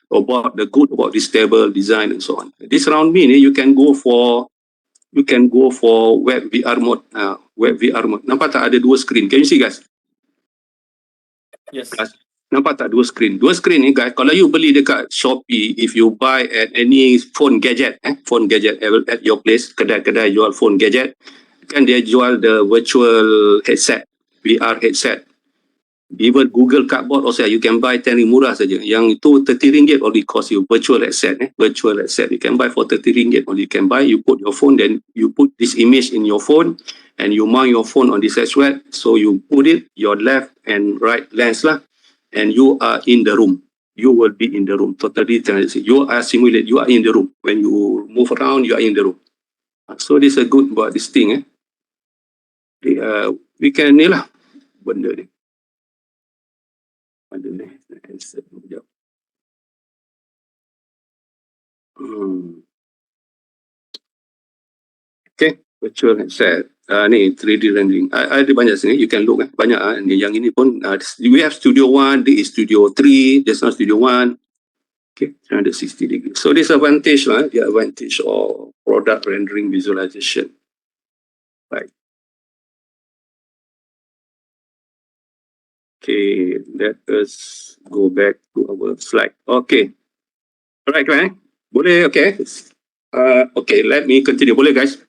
about the good about this table design and so on. This round mean you can go for web VR mode. Web VR mode. Nampak tak ada dua screen? Can you see guys? Yes. Nampak tak dua screen? Dua screen ni guys, kalau you beli dekat Shopee, if you buy at any phone gadget at your place, kedai-kedai jual phone gadget, kan dia jual the virtual headset, VR headset. Even Google Cardboard also, you can buy 10 murah saja. Yang itu 30 ringgit only cost you virtual headset. Virtual headset you can buy for 30 ringgit only. You can buy, you put your phone, then you put this image in your phone and you mount your phone on this headset. So you put it your left and right lens lah, and you are in the room. You will be in the room totally. You are simulated. You are in the room. When you move around, you are in the room. So this is a good about this thing. We can ni lah benda ni. Ada ni. Okay, virtual headset. Ni 3D rendering. Ada banyak sini. You can look. Banyak. Ni yang ini pun. We have Studio 1. This is Studio 3. There's not Studio 1. Okay, 360 degrees. So this advantage lah. The advantage of product rendering visualization. Right. Okay, let us go back to our slide. Okay. Alright, kan? Boleh, okay. Okay, let me continue. Boleh, guys?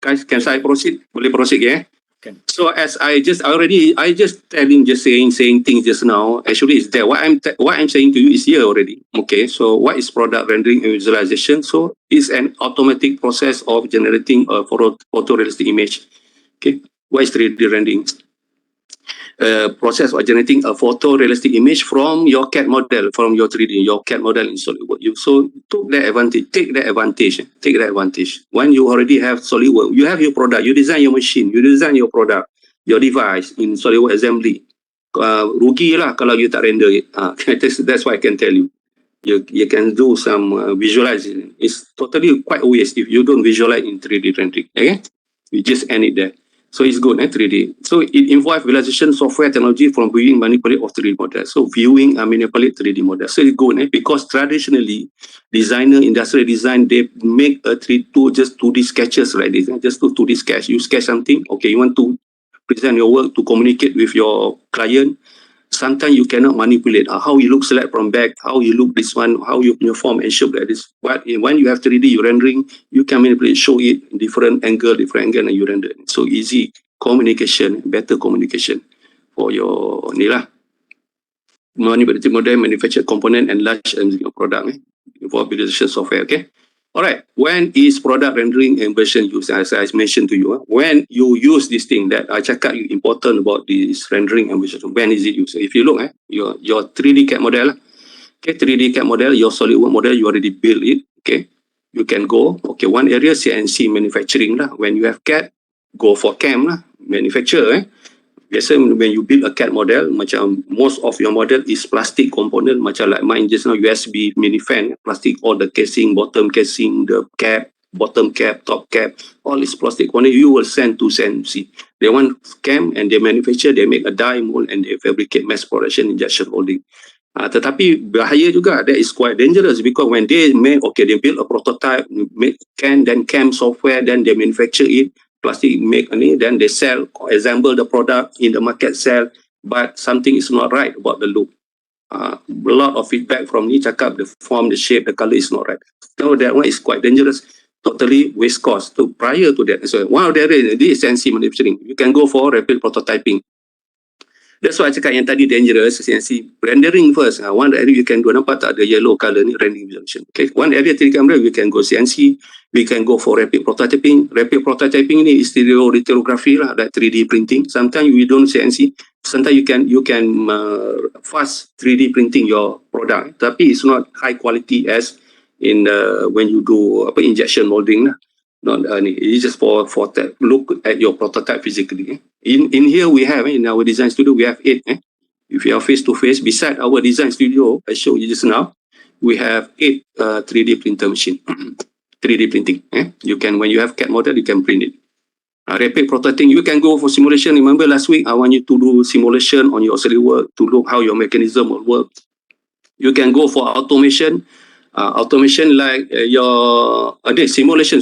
Guys, can I proceed? Boleh proceed, yeah? Okay. So as I just saying things just now. Actually, it's there. What I'm saying to you is here already. Okay, so what is product rendering and visualization? So it's an automatic process of generating a photorealistic image. Okay, what is 3D rendering? Process of generating a photorealistic image from your CAD model, from your 3D, your CAD model in SolidWorks. So take that advantage. When you already have SolidWorks, you have your product, you design your machine, you design your product, your device in SolidWorks assembly. Rugi lah kalau you tak render it. That's why I can tell you. You can do some visualizing. It's totally quite waste if you don't visualize in 3D rendering. Okay? You just end it there. So it's good, 3D. So it involves visualization software technology from viewing, manipulate of 3D models. So viewing and manipulate 3D models. So it's good, because traditionally, industrial design, they make just 2D sketches like this. Just 2D sketch. You sketch something, okay, you want to present your work to communicate with your client. Sometimes you cannot manipulate how you look select from back, how you look this one, how you form and shape like this. But when you have 3D, you rendering, you can manipulate, show it in different angle, and you render it. So easy communication, better communication for your ni lah. Manipulative model, manufacture component and large product for visualization software. Okay. Alright, when is product rendering and version used? As I mentioned to you, when you use this thing that I check out important about this rendering and version, when is it used? If you look at your 3D CAD model, okay, 3D CAD model, your SolidWorks model, you already built it, okay. You can go, okay, one area CNC manufacturing lah. When you have CAD, go for CAM lah, manufacture. Biasa when you build a CAD model, macam most of your model is plastic component, macam like mine just now, USB mini fan, plastic, all the casing, bottom casing, the cap, bottom cap, top cap, all is plastic. Only you will send to CNC. They want CAM and they manufacture, they make a die mold and they fabricate mass production injection molding. Tetapi bahaya juga, that is quite dangerous because when they they build a prototype, make CAM software, then they manufacture it, plastic make then they sell, assemble the product in the market, sell, but something is not right about the look. A lot of feedback from ni cakap the form, the shape, the color is not right. So that one is quite dangerous. Totally waste cost. So prior to that, so one of the areas, this is CNC manufacturing. You can go for rapid prototyping. That's why I cakap yang tadi dangerous, CNC rendering first. One area you can go, nampak tak the yellow color ni, rendering visualization. Okay, one area 3D camera we can go CNC, we can go for rapid prototyping. Rapid prototyping ni is stereolithography lah, like 3D printing. Sometimes we don't CNC, sometimes you can fast 3D printing your product, tapi it's not high quality as in when you do injection molding lah. Not it's just for look at your prototype physically. In here we have in our design studio we have 8. If you are face to face, beside our design studio I showed you just now, we have 8 3D printer machine. 3D printing. You can, when you have CAD model, you can print it. Rapid prototyping, you can go for simulation. Remember last week I want you to do simulation on your SolidWorks to look how your mechanism will work. You can go for automation. Automation like simulation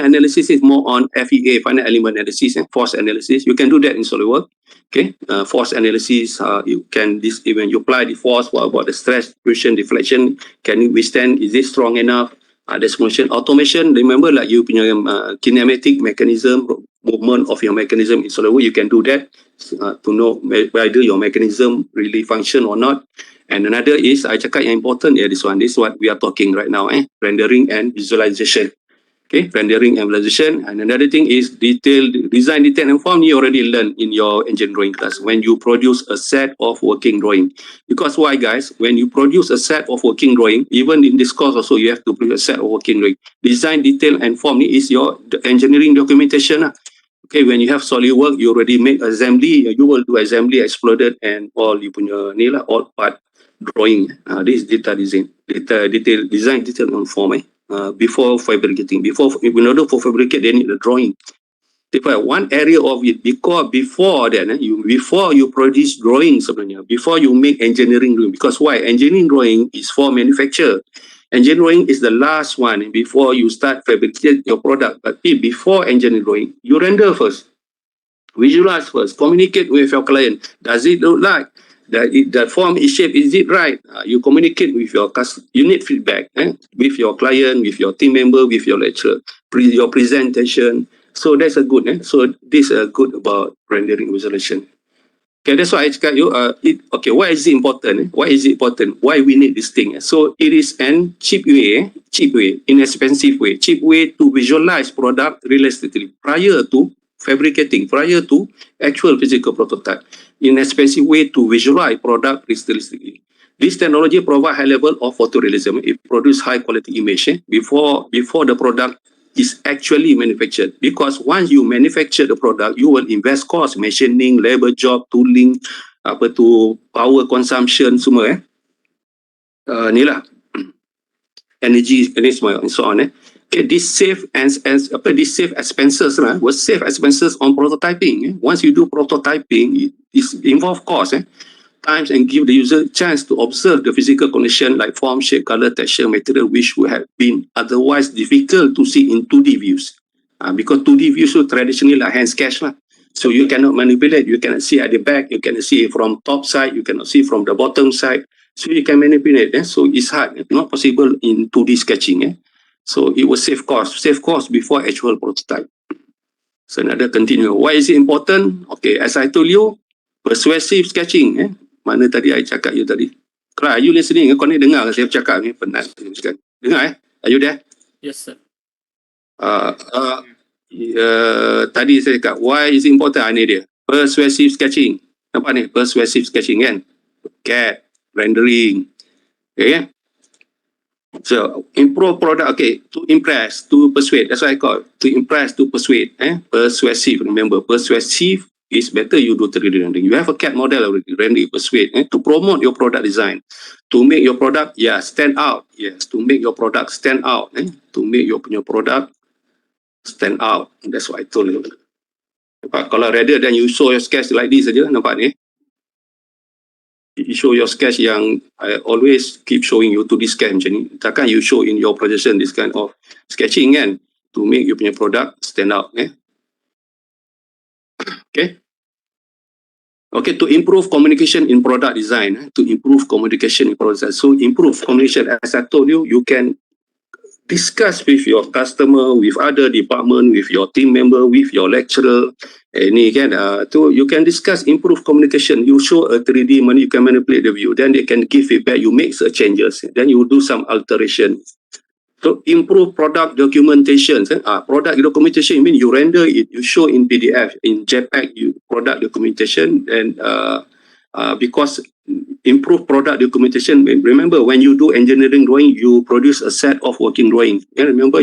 analysis is more on FEA, finite element analysis, and force analysis. You can do that in SolidWorks. Okay, force analysis, you can even you apply the force. What about the stress, friction, deflection? Can it withstand? Is it strong enough? There's motion. Automation, remember like you punya kinematic mechanism, movement of your mechanism in SolidWorks, you can do that to know whether your mechanism really function or not. And another is, I cakap yang important, this one. This is what we are talking right now, rendering and visualization. Okay, rendering and visualization. And another thing is design, detail, and form. You already learned in your engine drawing class when you produce a set of working drawing. Because why, guys? When you produce a set of working drawing, even in this course also, you have to produce a set of working drawing. Design, detail, and form is your engineering documentation. Okay, when you have SolidWorks, you already make assembly. You will do assembly, exploded, and all you punya ni lah, all part drawing. This is detail design, detail and form. Before fabricating, in order for fabricate, they need the drawing. One area of it, because before that, before you produce drawing sebenarnya, before you make engineering drawing, because why? Engineering drawing is for manufacture. Engineering is the last one before you start fabricate your product. But before engineering drawing, you render first, visualize first, communicate with your client. Does it look like the form is shape? Is it right? You communicate with your customer. You need feedback with your client, with your team member, with your lecturer, your presentation. So that's a good. So this is good about rendering visualization. Okay, that's why I cakap you. Okay, why is it important? Why is it important? Why we need this thing? So it is an cheap way, inexpensive way, cheap way to visualize product realistically prior to fabricating, prior to actual physical prototype. Inexpensive way to visualize product realistically. This technology provides high level of photorealism. It produces high quality image before the product is actually manufactured. Because once you manufacture the product, you will invest cost, machining, labor job, tooling, power consumption semua ni lah. Energy and so on. Okay, this save expenses was save expenses on prototyping. Once you do prototyping, it involve cost, times, and give the user chance to observe the physical condition like form, shape, color, texture, material, which would have been otherwise difficult to see in 2D views. Because 2D views are traditionally like hand sketch lah. So you cannot manipulate. You cannot see at the back. You cannot see from top side. You cannot see from the bottom side. So you can manipulate. So it's hard. It's not possible in 2D sketching. So it will save cost before actual prototype. So another continue. Why is it important? Okay, as I told you, persuasive sketching. Mana tadi I cakap you tadi? Clara, are you listening? Kau ni dengar saya cakap ni? Penat. Dengar Are you there? Yes, sir. Tadi saya cakap, why is it important? Ini dia. Persuasive sketching. Nampak ni? Persuasive sketching kan? CAD, rendering. Okay. So, improve product. Okay. To impress, to persuade. That's what I call it. To impress, to persuade. Persuasive. Remember, persuasive is better you do 3D rendering. You have a CAD model already. Rendering, persuade. To promote your product design. To make your product, stand out. Yes, to make your product stand out. To make your product stand out. That's what I told you. Kalau rather than you show your sketch like this saja, nampak ni? You show your sketch yang I always keep showing you to this sketch macam ni. Takkan you show in your presentation this kind of sketching kan? To make you punya product stand out. Okay. Okay, to improve communication in product design. To improve communication in product design. So improve communication. As I told you, you can discuss with your customer, with other department, with your team member, with your lecturer. Ni kan, you can discuss, improve communication. You show a 3D money, you can manipulate the view. Then they can give feedback. You make changes. Then you do some alteration. So improve product documentation. Product documentation, you mean you render it, you show in PDF, in JPEG, you product documentation, and because improve product documentation. Remember, when you do engineering drawing, you produce a set of working drawing. And remember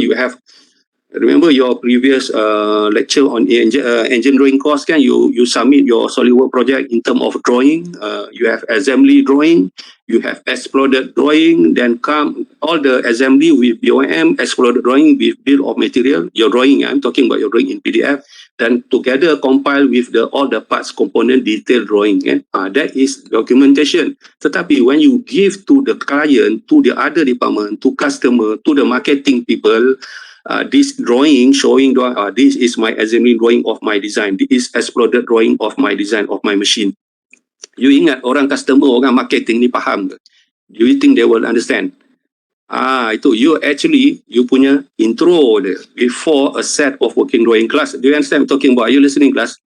your previous lecture on engineering course, can you submit your SolidWorks project in terms of drawing. You have assembly drawing, you have exploded drawing, then come all the assembly with BOM, exploded drawing with bill of material, your drawing, I'm talking about your drawing in PDF, then together compile with all the parts component detailed drawing. That is documentation. Tetapi when you give to the client, to the other department, to customer, to the marketing people, this drawing showing this is my assembly drawing of my design, this is exploded drawing of my design of my machine. You ingat orang customer, orang marketing ni faham ke? Do you think they will understand? Itu you punya intro dia before a set of working drawing. Class, do you understand what I'm talking about? Are you listening, class?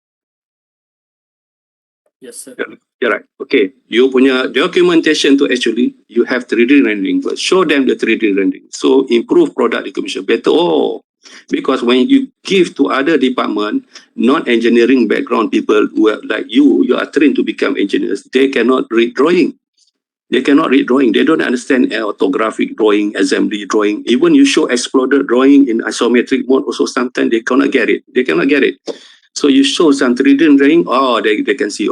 Yes, sir. Yeah, right. Okay. You punya documentation to actually, you have 3D rendering. But show them the 3D rendering. So improve product documentation. Better. Because when you give to other department, non-engineering background people who are like you are trained to become engineers. They cannot read drawing. They cannot read drawing. They don't understand orthographic drawing, assembly drawing. Even you show exploded drawing in isometric mode, also sometimes they cannot get it. They cannot get it. So you show some 3D rendering, they can see,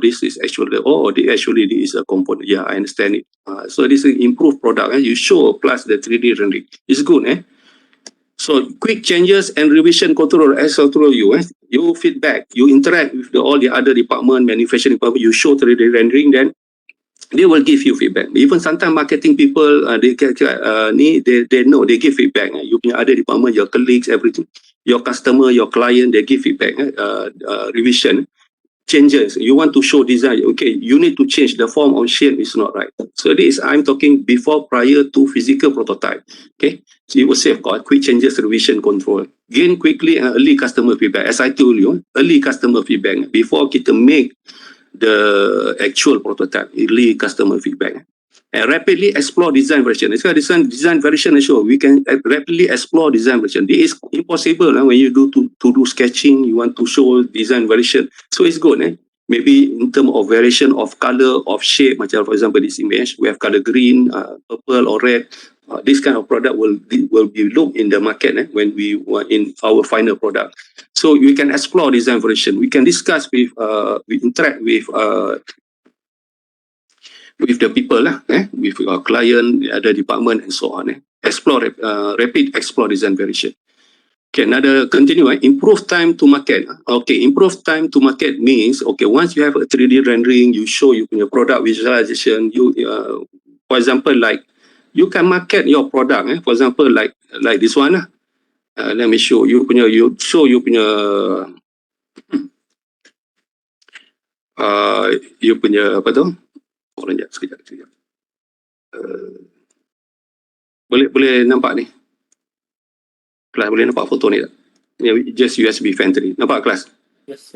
this is actually, this is a component. Yeah, I understand it. So this is improved product. You show plus the 3D rendering. It's good, So quick changes and revision control, as I told you, you feedback, you interact with all the other department, manufacturing department, you show 3D rendering, then they will give you feedback. Even sometimes marketing people, they know, they give feedback. You punya other department, your colleagues, everything, your customer, your client, they give feedback. Revision, changes. You want to show design, okay, you need to change the form or shape is not right. So this, I'm talking before, prior to physical prototype. Okay, so you will safeguard quick changes, revision control. Gain quickly and early customer feedback. As I told you, early customer feedback before kita make the actual prototype, early customer feedback. And rapidly explore design variation. It's got design variation issue. We can rapidly explore design variation. This is impossible when you do to do sketching, you want to show design variation. So it's good. Maybe in terms of variation of color, of shape, for example, this image, we have color green, purple or red. This kind of product will be looked in the market when we were in our final product. So we can explore design variation. We can discuss with, we interact with the people, with our client, the other department, and so on. Explore, rapid explore design variation. Okay, another continue. Improve time to market. Okay, improve time to market means, okay, once you have a 3D rendering, you show your product visualization. For example, like you can market your product. For example, like this one. Let me show you. You punya apa tu? Sekejap. Boleh nampak ni? Kelas boleh nampak foto ni tak? Ni just USB fan tadi. Nampak kelas? Yes.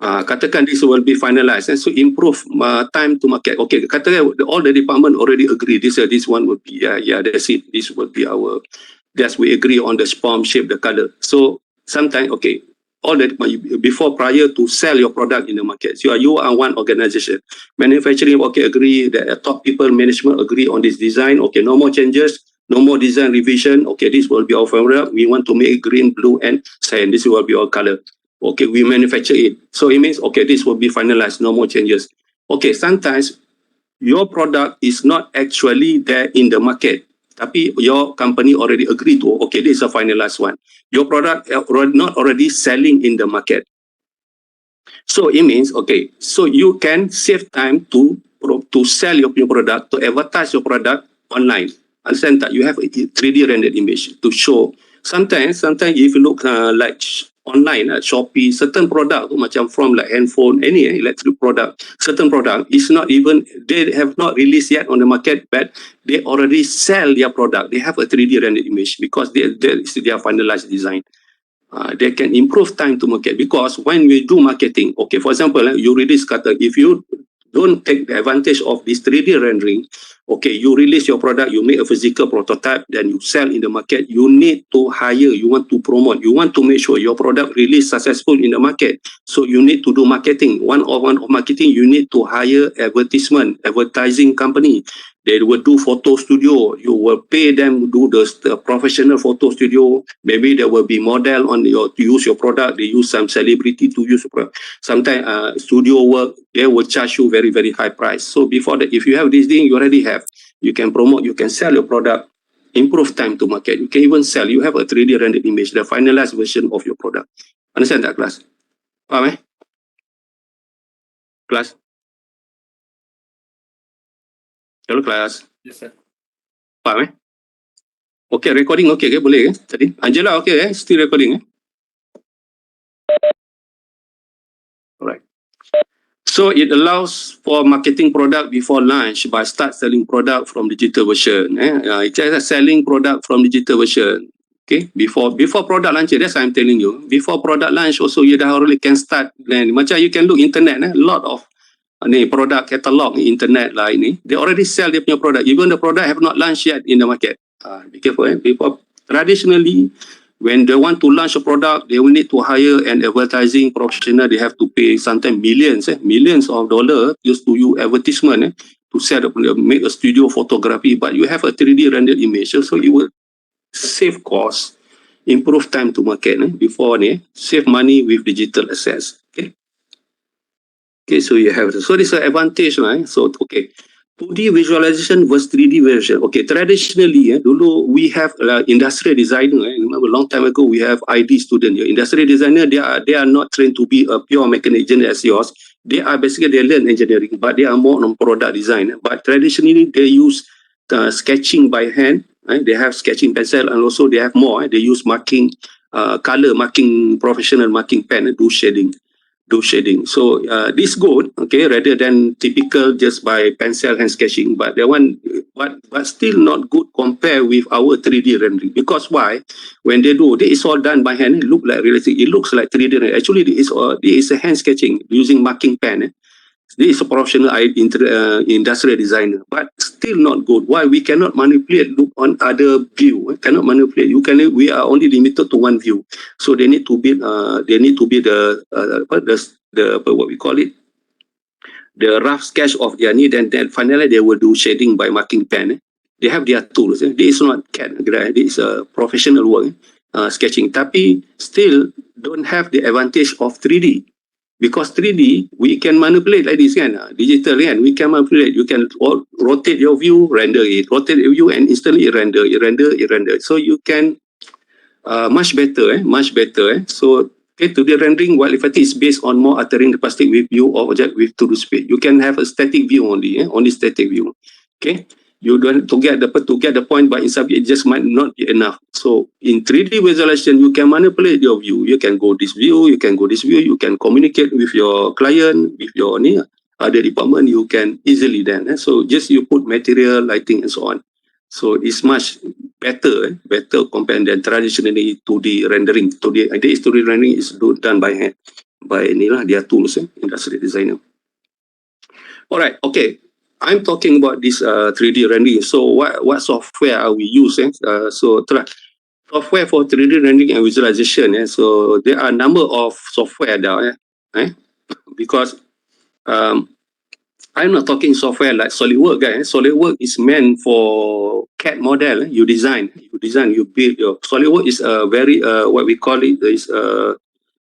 Katakan this will be finalized. So improve time to market. Okay, katakan all the department already agree. This one would be, that's it. This would be our, we agree on the form, shape, the color. So sometimes, okay, all that before, prior to sell your product in the market. So you are one organization. Manufacturing, okay, agree, the top people, management agree on this design. Okay, no more changes, no more design revision. Okay, this will be our formula. We want to make green, blue, and cyan. This will be our color. Okay, we manufacture it. So it means, okay, this will be finalized, no more changes. Okay, sometimes your product is not actually there in the market. Tapi your company already agreed to, okay, this is a finalized one. Your product not already selling in the market. So it means, okay, so you can save time to sell your product, to advertise your product online. Understand that you have a 3D rendered image to show. Sometimes if you look like online, Shopee, certain product tu macam from like handphone, any electric product, certain product is not even, they have not released yet on the market, but they already sell their product. They have a 3D rendered image because they is their finalized design. They can improve time to market, because when we do marketing, okay, for example, you release kata, if you don't take the advantage of this 3D rendering, okay, you release your product, you make a physical prototype, then you sell in the market, you need to hire, you want to promote, you want to make sure your product release successful in the market. So you need to do marketing. One of marketing, you need to hire advertising company. They will do photo studio. You will pay them do the professional photo studio. Maybe there will be model on your to use your product. They use some celebrity to use your product. Sometimes studio work, they will charge you very, very high price. So before that, if you have this thing, you already have. You can promote, you can sell your product, improve time to market. You can even sell. You have a 3D rendered image, the finalized version of your product. Understand that, class? Faham, Class? Hello, class? Yes, sir. Faham, Okay, recording okay ke? Boleh ke? Tadi? Angela okay Still recording Alright. So it allows for marketing product before launch by start selling product from digital version. It's just selling product from digital version. Okay, before product launch, that's what I'm telling you. Before product launch, also you dah already can start. Then macam you can look internet, a lot of ni product catalog internet lah ini. They already sell their punya product. Even the product have not launched yet in the market. Be careful. Before traditionally, when they want to launch a product, they will need to hire an advertising professional. They have to pay sometimes millions of dollars just to use advertisement to set up, make a studio photography. But you have a 3D rendered image, so it will save cost, improve time to market. Before save money with digital assets. Okay, so you have so this is an advantage, right? So okay, 2D visualization versus 3D version. Okay, traditionally, dulu we have industrial designer. Remember, a long time ago we have ID student. Industrial designer, they are not trained to be a pure mechanical engineer as yours. They are basically they learn engineering, but they are more on product design. But traditionally, they use sketching by hand. They have sketching pencil, and also they have more. They use marking, color marking, professional marking pen, and do shading. So this good, okay, rather than typical just by pencil hand sketching, but that one, but still not good compared with our 3D rendering. Because why? When they do, this is all done by hand. It look like realistic. It looks like 3D rendering. Actually, this is a hand sketching using marking pen. This is a professional industrial designer, but still not good. Why? We cannot manipulate, look on other view. Cannot manipulate. We are only limited to one view. So they need to be the what we call it, the rough sketch of their need, and then finally they will do shading by marking pen. They have their tools. This is not CAD. This is a professional work, sketching. Tapi still don't have the advantage of 3D. Because 3D, we can manipulate like this, digital, we can manipulate. You can rotate your view, render it, rotate your view, and instantly render. So you can much better. So okay, 2D rendering, while if it is based on more altering the plastic with view or object with 2D space, you can have a static view only, only static view. Okay. You don't to get the point, but in subject it just might not be enough. So in 3D visualization, you can manipulate your view. You can go this view, you can go this view, you can communicate with your client, with your other department. You can easily then. So just you put material, lighting, and so on. So it's much better compared than traditionally 2D rendering. 2D rendering is done by hand, by their tools, industrial designer. All right, okay. I'm talking about this 3D rendering. So what software are we using? So software for 3D rendering and visualization. So there are a number of software there. Because I'm not talking software like SolidWorks. SolidWorks is meant for CAD model. You design, you build. Your SolidWorks is a very what we call it is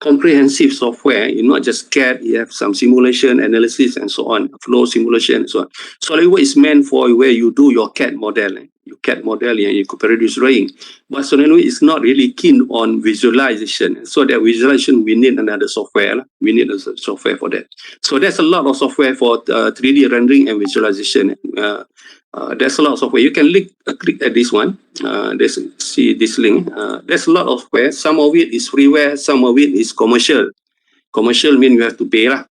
comprehensive software. You're not just CAD, you have some simulation, analysis, and so on, flow simulation, and so on. SolidWorks is meant for where you do your CAD model. You CAD model yang you could produce drawing. But Sonelwi is not really keen on visualization. So that visualization, we need another software. We need a software for that. So there's a lot of software for 3D rendering and visualization. There's a lot of software. You can click at this one. See this link. There's a lot of software. Some of it is freeware. Some of it is commercial. Commercial means you have to pay lah.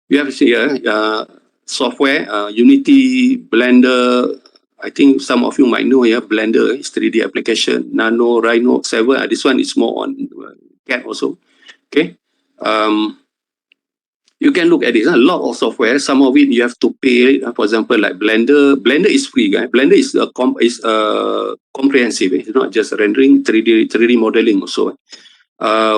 You have to see software, Unity, Blender. I think some of you might know Blender is 3D application. Nano, Rhino, 7. This one is more on CAD also. Okay. You can look at this. A lot of software. Some of it you have to pay. For example, like Blender. Blender is free, guys. Blender is comprehensive. It's not just rendering, 3D modeling also.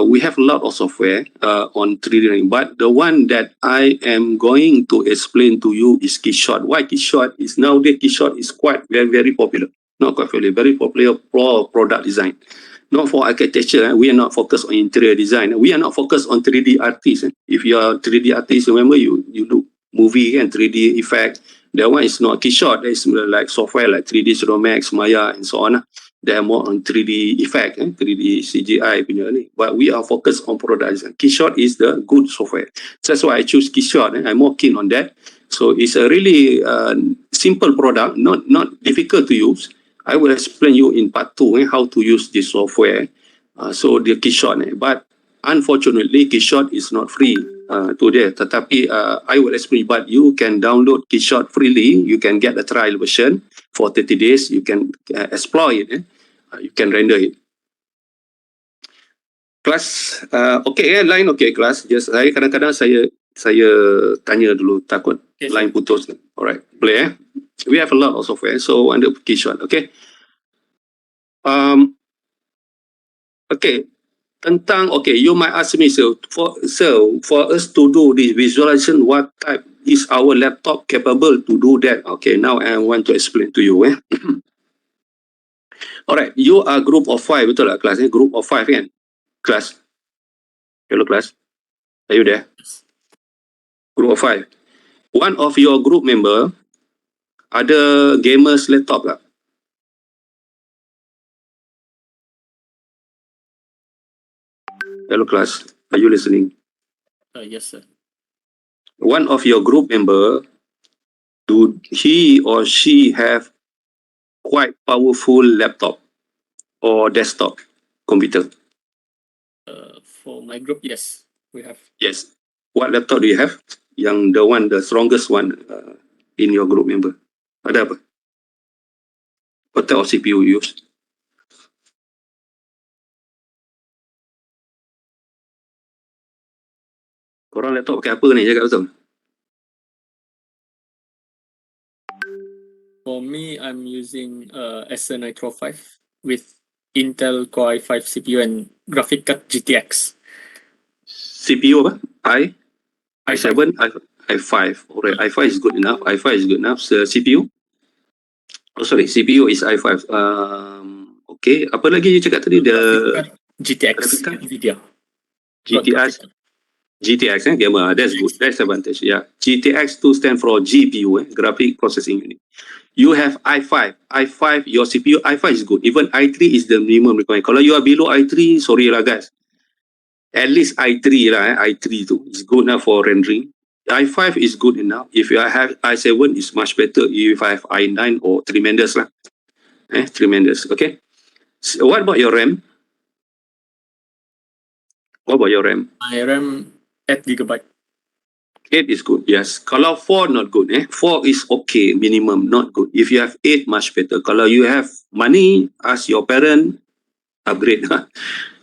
We have a lot of software on 3D rendering, but the one that I am going to explain to you is Keyshot. Why Keyshot is nowadays? Keyshot is very popular. Not quite very popular for product design. Not for architecture. We are not focused on interior design. We are not focused on 3D artists. If you are 3D artist, remember you do movie and 3D effect. That one is not Keyshot. That is like software like 3D Max, Maya, and so on. They are more on 3D effect, 3D CGI. But we are focused on product design. Keyshot is the good software. So that's why I choose Keyshot. I'm more keen on that. So it's a really simple product, not difficult to use. I will explain you in part 2 how to use this software. So the Keyshot. But unfortunately, Keyshot is not free today. Tetapi I will explain. But you can download Keyshot freely. You can get a trial version for 30 days. You can exploit it. You can render it. Kelas, okay, line okay kelas. Just kadang-kadang saya tanya dulu, takut line putus. Alright, boleh We have a lot of software, so under Keyshot, okay. Okay, you might ask me, so for us to do this visualization, what type is our laptop capable to do that? Okay, now I want to explain to you. Alright, you are group of 5, betul lah kelas? Group of 5 kan? Kelas? Hello kelas? Are you there? Group of 5. One of your group member ada gamers laptop lah. Hello class, are you listening? Yes, sir. One of your group member, do he or she have quite powerful laptop or desktop computer? For my group, yes, we have. Yes. What laptop do you have? The strongest one in your group member. Ada apa? What type of CPU you use? Korang laptop pakai apa ni? Cakap betul. For me, I'm using S Nitro 5 with Intel Core i5 CPU and graphic card GTX. CPU apa? i7, i5. Alright, i5 is good enough. i5 is good enough. So, CPU? Oh, sorry, CPU is i5. Okay, apa lagi you cakap tadi? GTX, NVIDIA. GTX, gamer. That's good. That's advantage. Yeah. GTX to stand for GPU, graphic processing unit. You have i5. i5, your CPU, i5 is good. Even i3 is the minimum requirement. Kalau you are below i3, sorry lah guys. At least i3 lah, i3 tu is good enough for rendering. i5 is good enough. If you have i7, it's much better. If I have i9 or tremendous lah. Tremendous. Okay. So what about your RAM? What about your RAM? My RAM 8 GB. 8 is good, yes. Kalau 4, not good. 4 is okay, minimum, not good. If you have 8, much better. Kalau you have money, ask your parent, upgrade.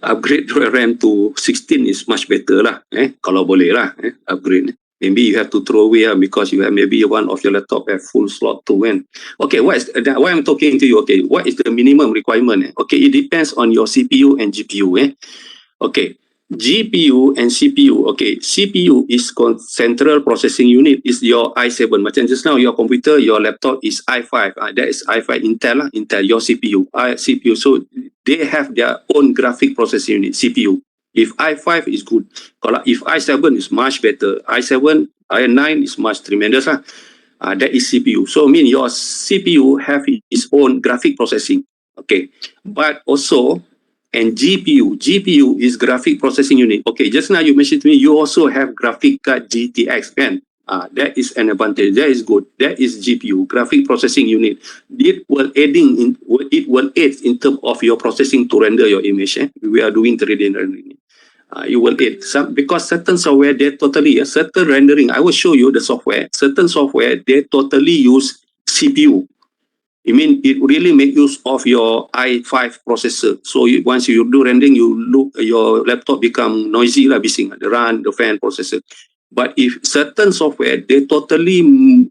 Upgrade RAM to 16 is much better lah. Kalau boleh lah, upgrade. Maybe you have to throw away because you have maybe one of your laptop have full slot to win. Okay, why I'm talking to you? Okay, what is the minimum requirement? Okay, it depends on your CPU and GPU. Okay. GPU and CPU. Okay, CPU is central processing unit, is your i7. Macam just now, your computer, your laptop is i5. That is i5 Intel, your CPU. CPU. So they have their own graphic processing unit, CPU. If i5 is good, if i7 is much better, i7, i9 is much tremendous. That is CPU. So I mean your CPU have its own graphic processing. Okay, but also and GPU is graphic processing unit. Okay, just now you mentioned to me you also have graphic card GTX, kan? That is an advantage. That is good. That is GPU, graphic processing unit. It will aid in terms of your processing to render your image. We are doing 3D rendering. You will aid some because certain software they totally certain rendering. I will show you the software. Certain software they totally use CPU. I mean, it really make use of your i5 processor. So once you do rendering, your laptop become noisy lah, bising. The run, the fan processor. But if certain software, they totally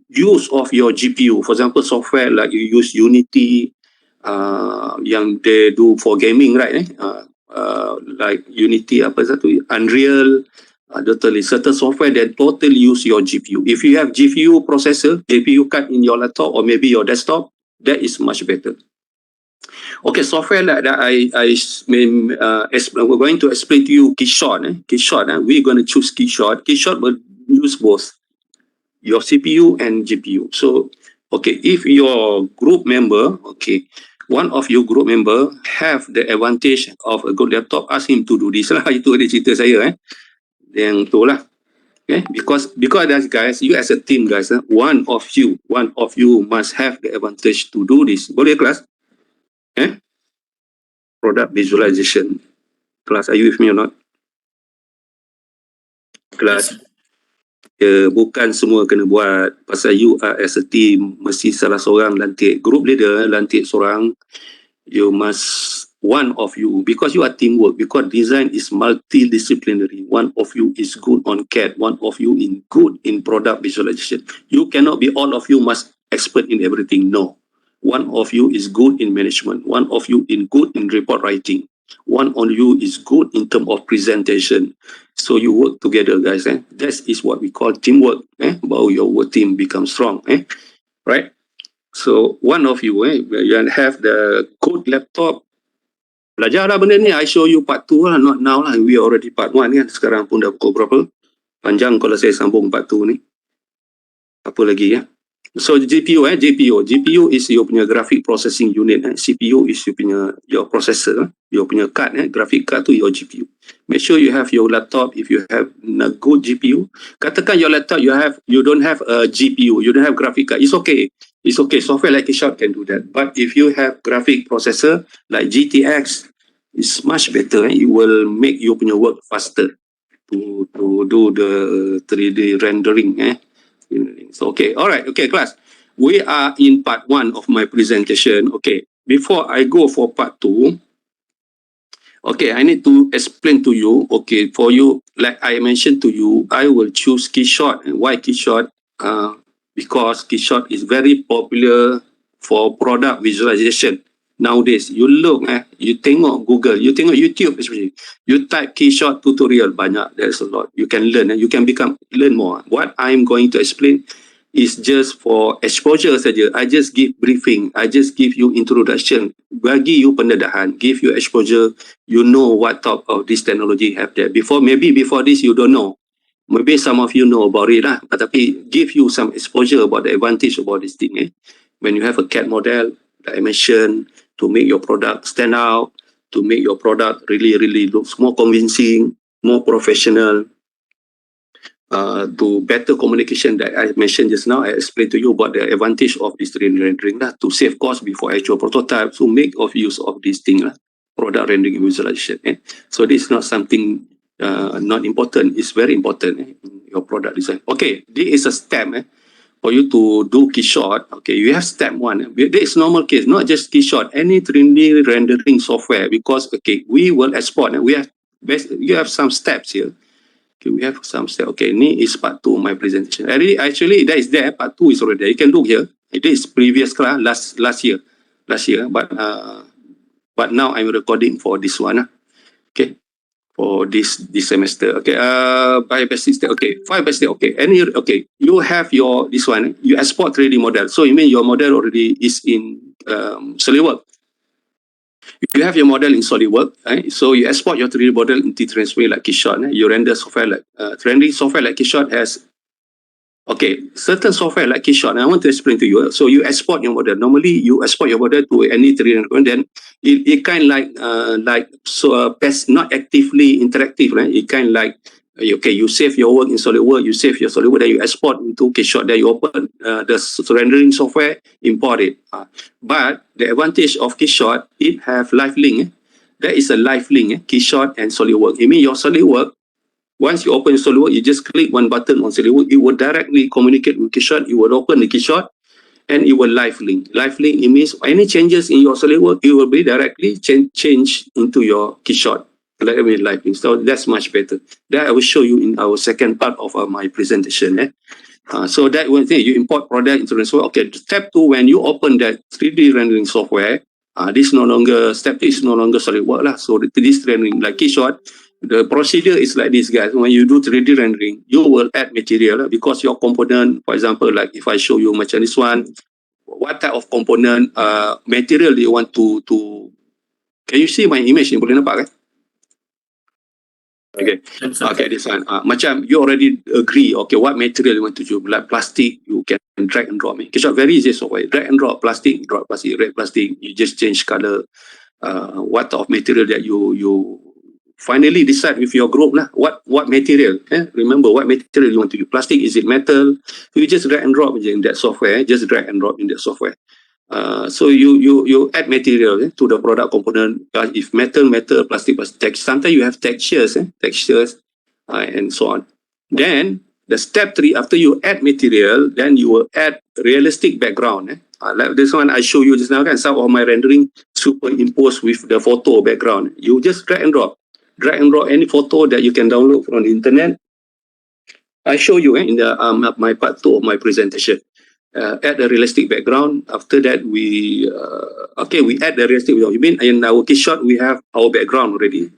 use of your GPU. For example, software like you use Unity, yang they do for gaming, right? Like Unity, apa satu, Unreal, totally certain software that totally use your GPU. If you have GPU processor, GPU card in your laptop or maybe your desktop, that is much better. Okay, software that we're going to explain to you Keyshot. Keyshot, we're going to choose Keyshot. Keyshot will use both your CPU and GPU. So, okay, if your group member, okay, one of your group member have the advantage of a good laptop, ask him to do this lah. Itu ada cerita saya. Yang tu lah. Okay, because that's guys, you as a team guys, one of you must have the advantage to do this. Boleh kelas? Product visualization. Kelas, are you with me or not? Kelas. Bukan semua kena buat. Pasal you are as a team, mesti salah seorang lantik. Group leader lantik seorang. You must, one of you, because you are teamwork, because design is multidisciplinary. One of you is good on CAD, one of you is good in product visualization. You cannot be all of you must expert in everything. No. One of you is good in management. One of you is good in report writing. One of you is good in terms of presentation. So you work together, guys. That is what we call teamwork. Baru your work team becomes strong. Right? So one of you, you have the good laptop. Belajar lah benda ni. I show you part 2 lah. Not now lah. We already part 1 kan. Sekarang pun dah pukul berapa? Panjang kalau saya sambung part 2 ni. Apa lagi ya? So GPU GPU is your punya graphic processing unit. CPU is your processor, your punya card. Graphic card tu your GPU. Make sure you have your laptop. If you have a good GPU, katakan your laptop you don't have a GPU, you don't have graphic card. It's okay. It's okay. Software like Keyshot can do that. But if you have graphic processor like GTX, it's much better. It will make your punya work faster to do the 3D rendering. So, okay, all right, okay, class. We are in part 1 of my presentation. Okay, before I go for part 2, okay, I need to explain to you. Okay, for you, like I mentioned to you, I will choose Keyshot. And why Keyshot? Because Keyshot is very popular for product visualization. Nowadays, you look, you tengok Google, you tengok YouTube especially. You type Keyshot tutorial, banyak, there's a lot. You can learn, you can learn more. What I'm going to explain is just for exposure saja. I just give briefing, I just give you introduction, bagi you pendedahan, give you exposure, you know what type of this technology have there. Maybe before this you don't know. Maybe some of you know about it lah, tapi give you some exposure about the advantage about this thing. When you have a CAD model, dimension, to make your product stand out, to make your product really, really looks more convincing, more professional, to better communication that I mentioned just now. I explained to you about the advantage of this 3D rendering to save cost before actual prototype, to make of use of this thing, product rendering visualization. So this is not something not important. It's very important in your product design. Okay, this is a step. For you to do Keyshot, okay, you have step 1. There is normal case, not just Keyshot, any 3D rendering software, because, okay, we will export. You have some steps here. Okay, we have some steps. Okay, this is part 2 of my presentation. Actually, that is there. Part 2 is already there. You can look here. It is previous class, last year. But now I'm recording for this one. Okay. For this semester. Okay, by basic step. Okay, 5 basic. Okay, okay, you have your this one. You export 3D model. So you mean your model already is in SolidWorks. You have your model in SolidWorks. Right? So you export your 3D model into transfer like Keyshot. You render software like rendering software like Keyshot has Okay, certain software like Keyshot, I want to explain to you. So you export your model. Normally, you export your model to any 3D and then it kind of like so not actively interactive, right? It kind of like okay, you save your work in SolidWorks, you save your SolidWorks, then you export into Keyshot, then you open the rendering software, import it. But the advantage of Keyshot, it have live link. There is a live link, Keyshot and SolidWorks. It means your SolidWorks. Once you open SolidWorks, you just click one button on SolidWorks. It will directly communicate with Keyshot. You will open the Keyshot and it will live link. Live link, it means any changes in your SolidWorks, it will be directly changed into your Keyshot. Like I mean, live link. So that's much better. That I will show you in our second part of my presentation. So that one thing, you import product into the software. Okay, step 2, when you open that 3D rendering software, this no longer, step 2 is no longer SolidWorks lah. So this rendering, like Keyshot, the procedure is like this, guys. When you do 3D rendering, you will add material because your component, for example, like if I show you macam this one, what type of component, material you want to, can you see my image ni? Boleh nampak kan? Okay. Okay, this one. Macam you already agree, okay, what material you want to use. Like plastic, you can drag and drop. Keyshot very easy software. Drag and drop plastic, red plastic. You just change color. What type of material that you finally decide with your group lah. What material? Remember what material you want to use. Plastic, is it metal? You just drag and drop in that software. Just drag and drop in that software. So you add material to the product component. If metal, plastic, sometimes you have textures, and so on. Then the step 3, after you add material, then you will add realistic background. Like this one I show you just now, some of my rendering superimposed with the photo background. You just drag and drop any photo that you can download from the internet. I show you in the my part 2 of my presentation. Add a realistic background. After that, we add the realistic background. You mean in our Keyshot, we have our background already.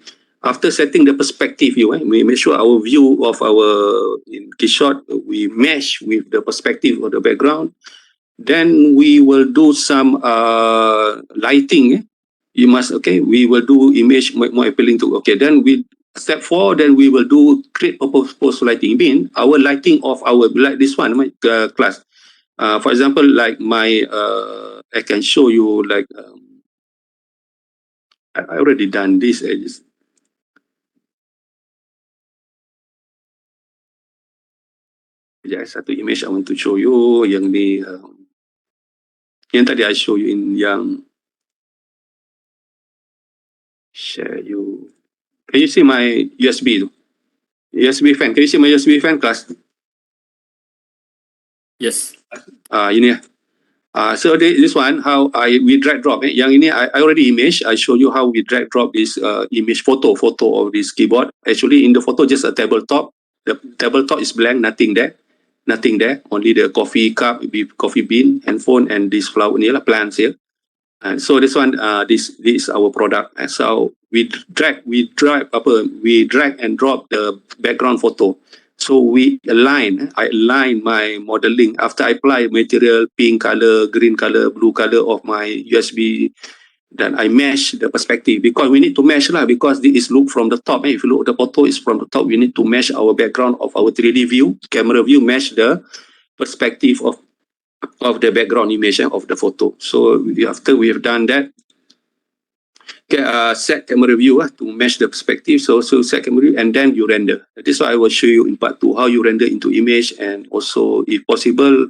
After setting the perspective view, we make sure our view of our in Keyshot, we mesh with the perspective of the background. Then we will do some lighting. You must, we will do image more appealing to, then we step 4, then we will do create purpose lighting. Mean our lighting of our, like this one, my class. For example, like my, I can show you like, I already done this. Satu image I want to show you. Yang ni, yang tadi I show you in yang, share you. Can you see my USB? USB fan. Can you see my USB fan, class? Yes. Ini. So this one, how we drag drop. Yang ini I already image. I show you how we drag drop this image photo of this keyboard. Actually, in the photo, just a tabletop. The tabletop is blank, nothing there. Only the coffee cup, coffee bean, handphone, and this flower ni lah, plants here. And so this one, this is our product. And so we drag and drop the background photo. So I align my modeling. After I apply material, pink color, green color, blue color of my USB, then I mesh the perspective, because we need to mesh lah, because this is look from the top. If you look, the photo is from the top, we need to mesh our background of our 3D view, camera view, mesh the perspective of the background image of the photo. So after we have done that, set camera view to mesh the perspective. So set camera view, and then you render. This is what I will show you in part 2, how you render into image, and also if possible,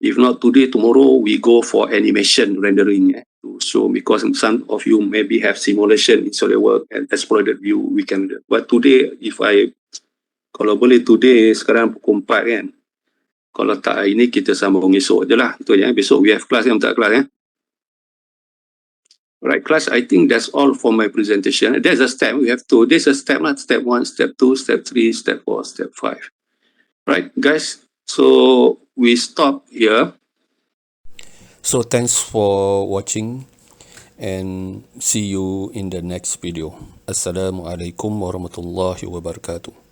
if not today, tomorrow, we go for animation rendering to show, because some of you maybe have simulation in SolidWorks and exploited view we can. But today, kalau boleh today, sekarang pukul 4 kan. Kalau tak hari ni, kita sambung esok je lah. Itu je. Besok we have class kan, tak kelas. Right, class, I think that's all for my presentation. There's a step. There's a step, step 1, step 2, step 3, step 4, step 5. Right, guys? So we stop here. So thanks for watching and see you in the next video. Assalamualaikum warahmatullahi wabarakatuh.